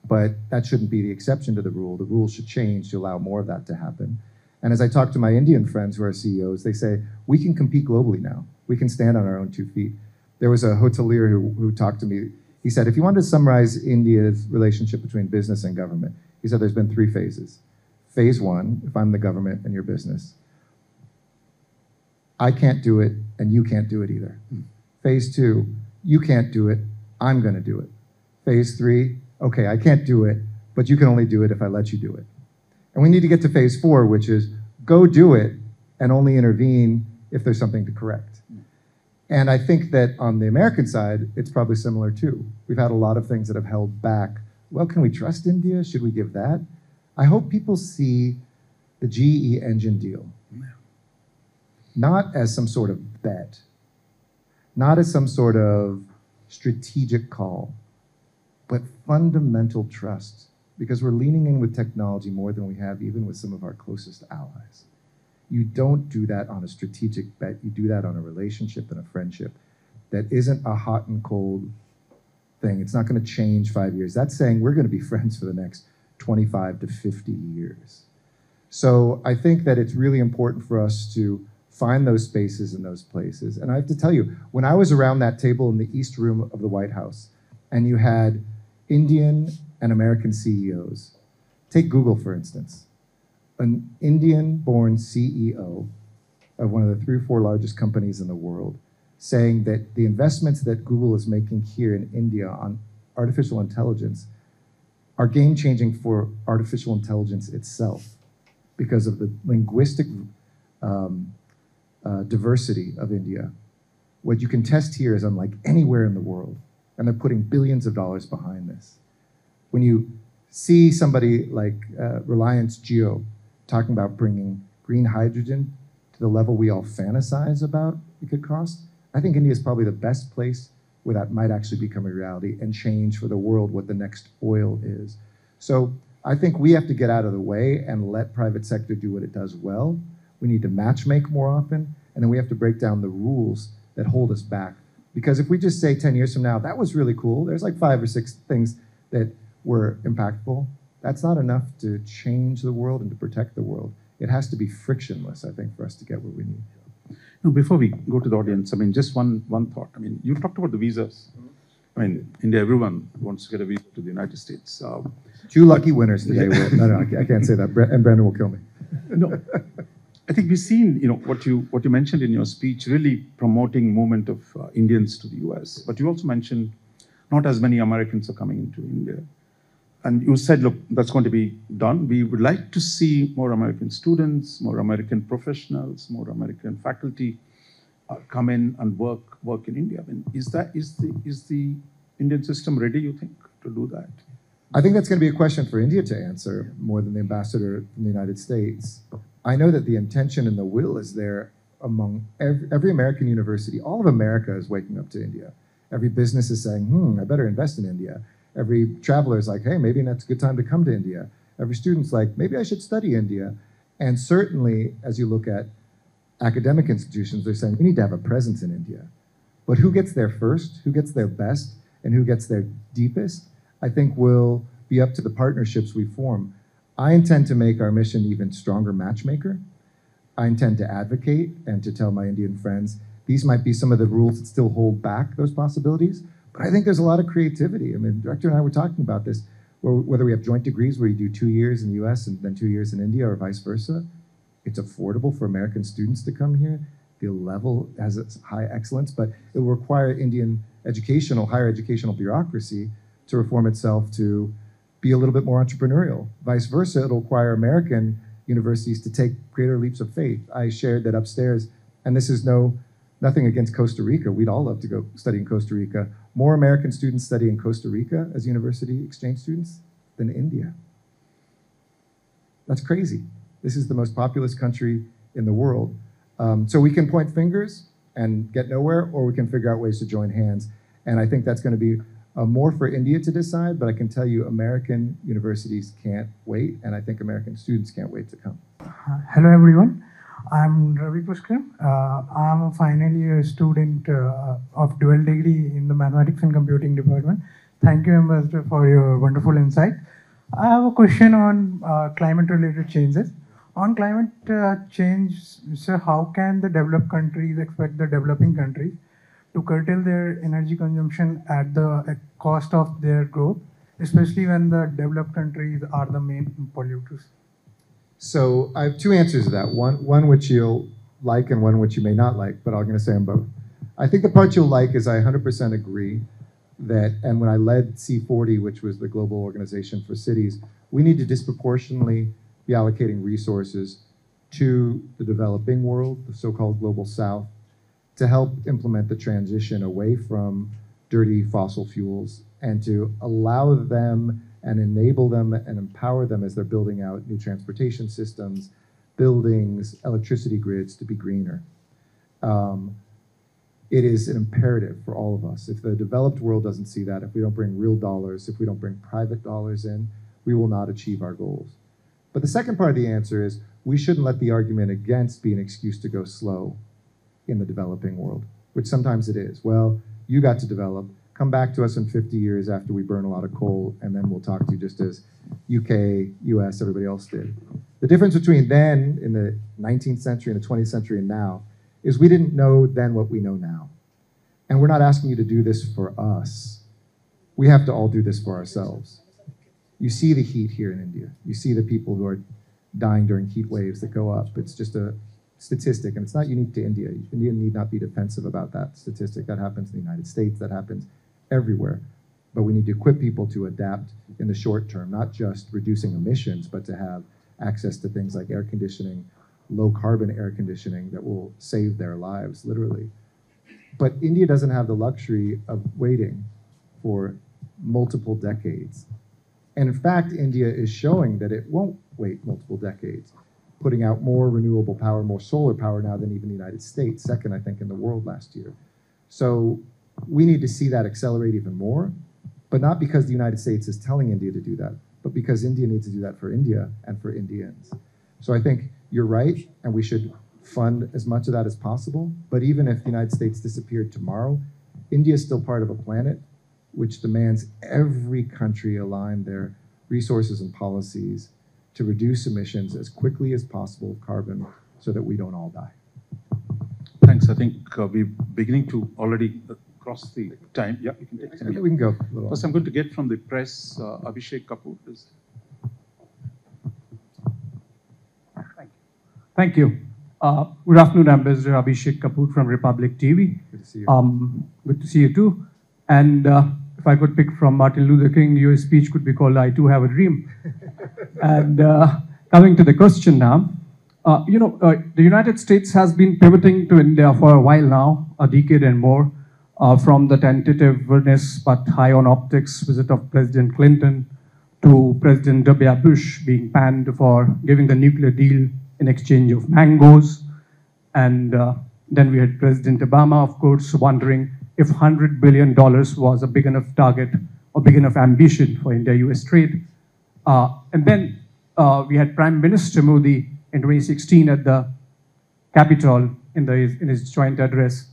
[SPEAKER 2] But that shouldn't be the exception to the rule. The rule should change to allow more of that to happen. And as I talk to my Indian friends who are CEOs, they say, we can compete globally now. We can stand on our own 2 feet. There was a hotelier who talked to me. He said, if you wanted to summarize India's relationship between business and government, he said there's been 3 phases. Phase 1, if I'm the government and your business, I can't do it and you can't do it either. Phase 2, you can't do it, I'm gonna do it. Phase 3, okay, I can't do it, but you can only do it if I let you do it. And we need to get to phase 4, which is go do it and only intervene if there's something to correct. And I think that on the American side, it's probably similar too. We've had a lot of things that have held back. Well, can we trust India? Should we give that? I hope people see the GE engine deal not as some sort of bet, not as some sort of strategic call, but fundamental trust, because we're leaning in with technology more than we have even with some of our closest allies. You don't do that on a strategic bet. You do that on a relationship and a friendship that isn't a hot and cold thing. It's not going to change 5 years. That's saying we're going to be friends for the next 25 to 50 years. So I think that it's really important for us to find those spaces and those places. And I have to tell you, when I was around that table in the East Room of the White House, and you had Indian and American CEOs, take Google, for instance. An Indian-born CEO of one of the 3 or 4 largest companies in the world, saying that the investments that Google is making here in India on artificial intelligence are game-changing for artificial intelligence itself because of the linguistic diversity of India. What you can test here is unlike anywhere in the world, and they're putting billions of dollars behind this. When you see somebody like Reliance Jio talking about bringing green hydrogen to the level we all fantasize about it could cost, I think India is probably the best place where that might actually become a reality and change for the world what the next oil is. So I think we have to get out of the way and let private sector do what it does well. We need to matchmake more often, and then we have to break down the rules that hold us back. Because if we just say 10 years from now, that was really cool, there's like 5 or 6 things that were impactful, that's not enough to change the world and to protect the world. It has to be frictionless, I think, for us to get what we need.
[SPEAKER 3] Now, before we go to the audience, I mean, just one thought. I mean, you talked about the visas. I mean, India, everyone wants to get a visa to the United States.
[SPEAKER 2] 2 lucky winners today. No, I can't say that, and Brandon will kill me.
[SPEAKER 3] No, I think we've seen, you know, what you mentioned in your speech, really promoting movement of Indians to the US. But you also mentioned not as many Americans are coming into India. And you said, look, that's going to be done. We would like to see more American students, more American professionals, more American faculty come in and work in India. I mean, is the Indian system ready, you think, to do that?
[SPEAKER 2] I think that's going to be a question for India to answer more than the ambassador from the United States. I know that the intention and the will is there among every American university. All of America is waking up to India. Every business is saying, I better invest in India. Every traveler is like, hey, maybe that's a good time to come to India. Every student's like, maybe I should study India. And certainly, as you look at academic institutions, they're saying, we need to have a presence in India. But who gets there first, who gets there best, and who gets there deepest, I think will be up to the partnerships we form. I intend to make our mission even stronger matchmaker. I intend to advocate and to tell my Indian friends, these might be some of the rules that still hold back those possibilities, but I think there's a lot of creativity. I mean, the director and I were talking about this, whether we have joint degrees where you do 2 years in the US and then 2 years in India or vice versa. It's affordable for American students to come here. The level has its high excellence, but it will require Indian higher educational bureaucracy to reform itself to be a little bit more entrepreneurial. Vice versa, it'll require American universities to take greater leaps of faith. I shared that upstairs, and this is nothing against Costa Rica. We'd all love to go study in Costa Rica. More American students study in Costa Rica as university exchange students than India. That's crazy. This is the most populous country in the world. So we can point fingers and get nowhere, or we can figure out ways to join hands. And I think that's going to be more for India to decide, but I can tell you American universities can't wait, and I think American students can't wait to come.
[SPEAKER 4] Hello everyone, I'm Ravi Pushkar. I'm a final year student of dual degree in the Mathematics and Computing department. Thank you, Ambassador, for your wonderful insight. I have a question on climate-related changes. On climate change, sir, how can the developed countries expect the developing countries to curtail their energy consumption at the cost of their growth, especially when the developed countries are the main polluters?
[SPEAKER 2] So I have two answers to that. One which you'll like and one which you may not like, but I'm going to say them both. I think the part you'll like is I 100% agree that, and when I led C40, which was the global organization for cities, we need to disproportionately be allocating resources to the developing world, the so-called global south, to help implement the transition away from dirty fossil fuels and to allow them and enable them and empower them as they're building out new transportation systems, buildings, electricity grids to be greener. It is an imperative for all of us. If the developed world doesn't see that, if we don't bring real dollars, if we don't bring private dollars in, we will not achieve our goals. But the second part of the answer is we shouldn't let the argument against be an excuse to go slow in the developing world, which sometimes it is. Well, you got to develop. Come back to us in 50 years after we burn a lot of coal, and then we'll talk to you just as UK, US, everybody else did. The difference between then, in the 19th century and the 20th century and now, is we didn't know then what we know now. And we're not asking you to do this for us. We have to all do this for ourselves. You see the heat here in India. You see the people who are dying during heat waves that go up. It's just a statistic, and it's not unique to India. India need not be defensive about that statistic. That happens in the United States. That happens everywhere. But we need to equip people to adapt in the short term, not just reducing emissions, but to have access to things like air conditioning, low carbon air conditioning that will save their lives, literally. But India doesn't have the luxury of waiting for multiple decades. And in fact, India is showing that it won't wait multiple decades, putting out more renewable power, more solar power now than even the United States, second, I think, in the world last year. So we need to see that accelerate even more, but not because the United States is telling India to do that, but because India needs to do that for India and for Indians. So I think you're right, and we should fund as much of that as possible. But even if the United States disappeared tomorrow, India is still part of a planet which demands every country align their resources and policies to reduce emissions as quickly as possible of carbon so that we don't all die.
[SPEAKER 3] Thanks. I think we're beginning to already cross the time. Yeah, you can take some.
[SPEAKER 2] We can go.
[SPEAKER 3] First, I'm going to get from the press, Abhishek Kapoor.
[SPEAKER 5] Thank you. Good afternoon, Ambassador Abhishek Kapoor from Republic TV.
[SPEAKER 2] Good to see you.
[SPEAKER 5] Good to see you too. And if I could pick from Martin Luther King, your speech could be called "I Too Have a Dream." And coming to the question now, the United States has been pivoting to India for a while now, a decade and more, from the tentativeness but high on optics visit of President Clinton to President W. Bush being panned for giving the nuclear deal in exchange of mangoes. And then we had President Obama, of course, wondering if $100 billion was a big enough target or big enough ambition for India-US trade. And then we had Prime Minister Modi in 2016 at the Capitol in his joint address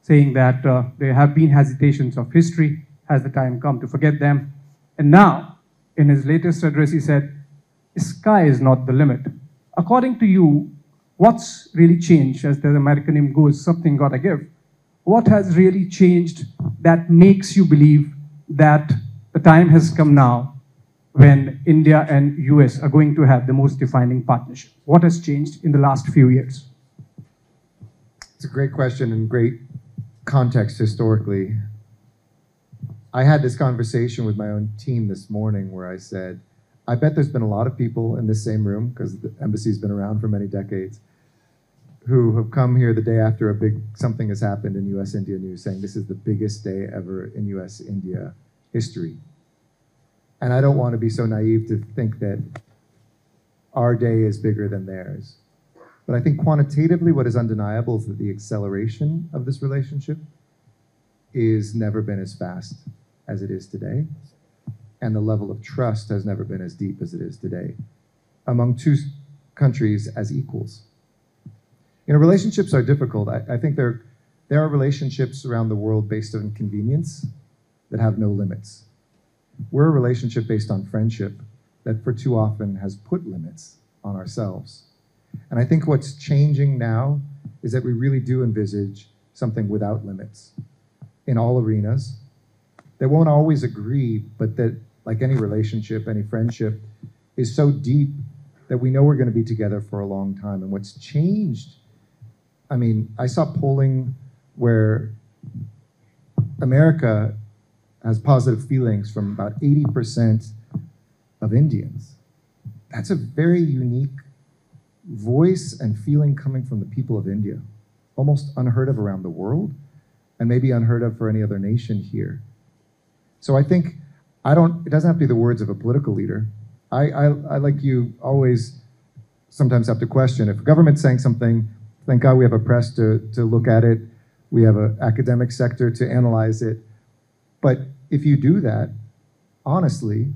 [SPEAKER 5] saying that there have been hesitations of history. Has the time come to forget them? And now, in his latest address, he said, sky is not the limit. According to you, what's really changed? As the American hymn goes, something gotta give. What has really changed that makes you believe that the time has come now when India and US are going to have the most defining partnership? What has changed in the last few years?
[SPEAKER 2] It's a great question and great context historically. I had this conversation with my own team this morning where I said, I bet there's been a lot of people in this same room, because the embassy's been around for many decades, who have come here the day after a big something has happened in US-India news saying this is the biggest day ever in US-India history. And I don't want to be so naive to think that our day is bigger than theirs. But I think quantitatively what is undeniable is that the acceleration of this relationship is never been as fast as it is today, and the level of trust has never been as deep as it is today among two countries as equals. Relationships are difficult. I think there are relationships around the world based on convenience that have no limits. We're a relationship based on friendship that for too often has put limits on ourselves. And I think what's changing now is that we really do envisage something without limits in all arenas that won't always agree, but that, like any relationship, any friendship, is so deep that we know we're going to be together for a long time. And what's changed, I saw polling where America has positive feelings from about 80% of Indians. That's a very unique voice and feeling coming from the people of India, almost unheard of around the world, and maybe unheard of for any other nation here. So I think, it doesn't have to be the words of a political leader. I like you, always sometimes have to question. If a government's saying something, thank God we have a press to look at it. We have an academic sector to analyze it. But if you do that, honestly,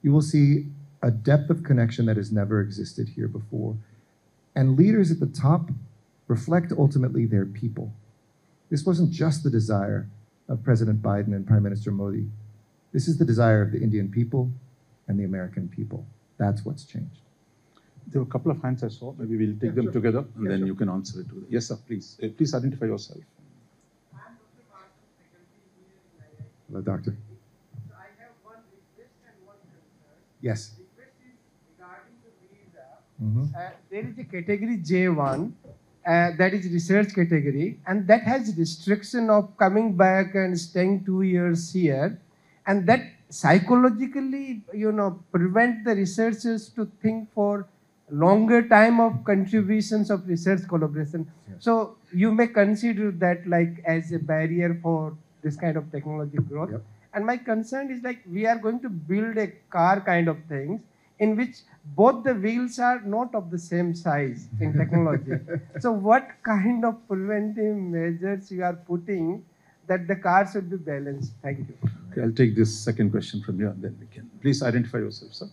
[SPEAKER 2] you will see a depth of connection that has never existed here before. And leaders at the top reflect ultimately their people. This wasn't just the desire of President Biden and Prime Minister Modi. This is the desire of the Indian people and the American people. That's what's changed.
[SPEAKER 3] There were a couple of hands I saw. Maybe we'll take them together, and then you can answer it. Yes, sir, please. Please identify yourself.
[SPEAKER 2] Hello, doctor.
[SPEAKER 6] So I have one request and one concern.
[SPEAKER 2] Yes.
[SPEAKER 6] Request is regarding the visa. There is a category J1 that is research category, and that has restriction of coming back and staying 2 years here, and that psychologically, prevent the researchers to think for longer time of contributions of research collaboration. Yes. So you may consider that like as a barrier for this kind of technology growth. Yep. And my concern is like we are going to build a car kind of things in which both the wheels are not of the same size in technology. So what kind of preventive measures you are putting that the car should be balanced? Thank you.
[SPEAKER 3] Okay, I'll take this second question from you and then we can. Please identify yourself, sir.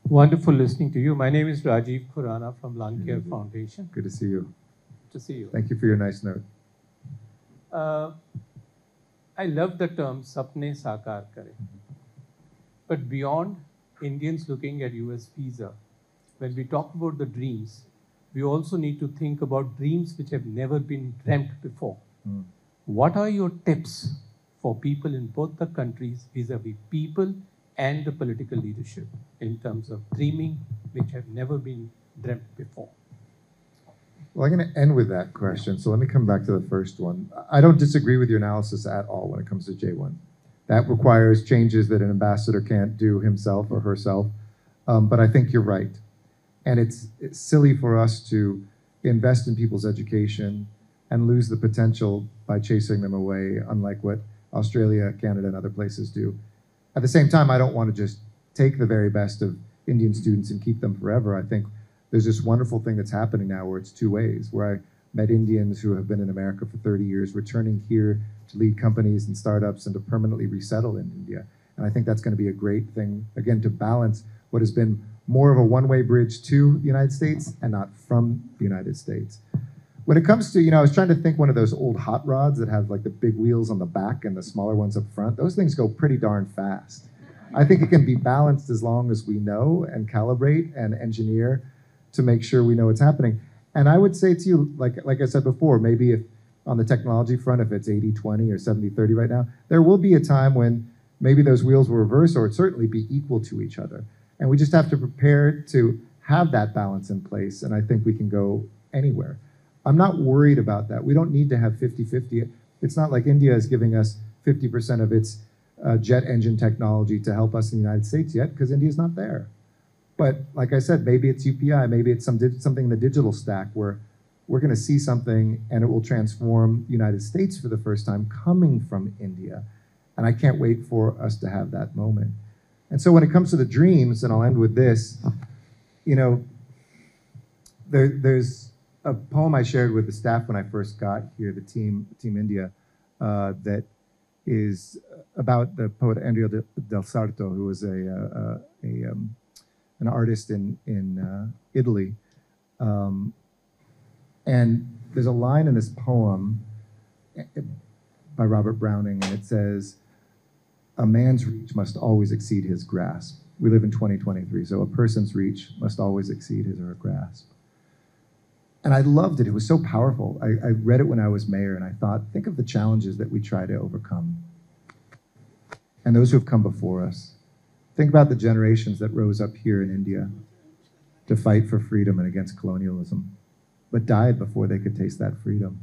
[SPEAKER 7] Wonderful listening to you. My name is Rajiv Khurana from Lung Care Foundation.
[SPEAKER 2] Good to see you.
[SPEAKER 7] To see you.
[SPEAKER 2] Thank you for your nice note.
[SPEAKER 7] I love the term Sapne Sakar Kare. But beyond Indians looking at US visa, when we talk about the dreams, we also need to think about dreams which have never been dreamt before. What are your tips for people in both the countries vis-a-vis people and the political leadership in terms of dreaming which have never been dreamt before?
[SPEAKER 2] Well, I'm going to end with that question, so let me come back to the first one. I don't disagree with your analysis at all when it comes to J1. That requires changes that an ambassador can't do himself or herself, but I think you're right. And it's silly for us to invest in people's education and lose the potential by chasing them away, unlike what Australia, Canada, and other places do. At the same time, I don't want to just take the very best of Indian students and keep them forever. I think there's this wonderful thing that's happening now where it's two ways, where I met Indians who have been in America for 30 years, returning here to lead companies and startups and to permanently resettle in India. And I think that's going to be a great thing, again, to balance what has been more of a one-way bridge to the United States and not from the United States. When it comes to, I was trying to think one of those old hot rods that have like the big wheels on the back and the smaller ones up front. Those things go pretty darn fast. I think it can be balanced as long as we know and calibrate and engineer to make sure we know what's happening. And I would say to you, like I said before, maybe if on the technology front, if it's 80-20 or 70-30 right now, there will be a time when maybe those wheels will reverse or certainly be equal to each other. And we just have to prepare to have that balance in place. And I think we can go anywhere. I'm not worried about that. We don't need to have 50-50. It's not like India is giving us 50% of its jet engine technology to help us in the United States yet, because India's not there. But like I said, maybe it's UPI, maybe it's something in the digital stack where we're going to see something and it will transform the United States for the first time coming from India. And I can't wait for us to have that moment. And so when it comes to the dreams, and I'll end with this, there's a poem I shared with the staff when I first got here, the team India, that, is about the poet Andrea del Sarto, who was an artist in Italy. And there's a line in this poem by Robert Browning, and it says, "A man's reach must always exceed his grasp." We live in 2023, so a person's reach must always exceed his or her grasp. And I loved it. It was so powerful. I read it when I was mayor, and I thought, think of the challenges that we try to overcome. And those who have come before us. Think about the generations that rose up here in India to fight for freedom and against colonialism, but died before they could taste that freedom,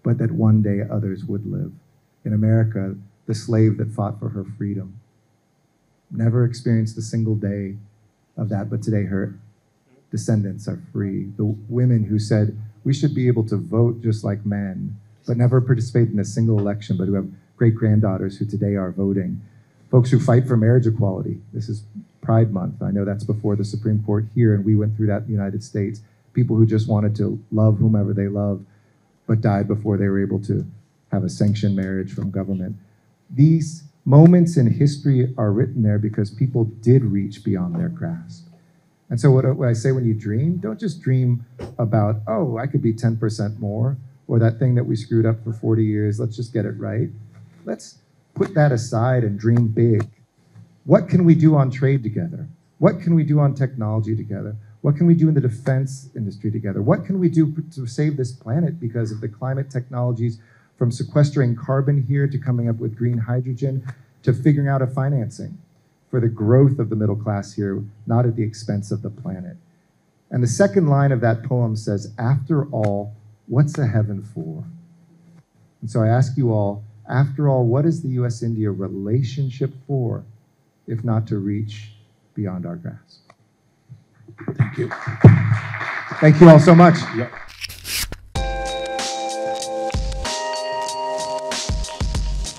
[SPEAKER 2] but that one day others would live. In America, the slave that fought for her freedom never experienced a single day of that, but today her descendants are free. The women who said, we should be able to vote just like men, but never participate in a single election, but who have great-granddaughters who today are voting. Folks who fight for marriage equality. This is Pride Month. I know that's before the Supreme Court here, and we went through that in the United States. People who just wanted to love whomever they love, but died before they were able to have a sanctioned marriage from government. These moments in history are written there because people did reach beyond their grasp. And so what I say when you dream, don't just dream about, oh, I could be 10% more, or that thing that we screwed up for 40 years, let's just get it right. Let's put that aside and dream big. What can we do on trade together? What can we do on technology together? What can we do in the defense industry together? What can we do to save this planet because of the climate technologies, from sequestering carbon here to coming up with green hydrogen to figuring out a financing for the growth of the middle class here, not at the expense of the planet. And the second line of that poem says, after all, what's a heaven for? And so I ask you all, after all, what is the US-India relationship for, if not to reach beyond our grasp?
[SPEAKER 3] Thank you.
[SPEAKER 2] Thank you all so much.
[SPEAKER 3] Yeah.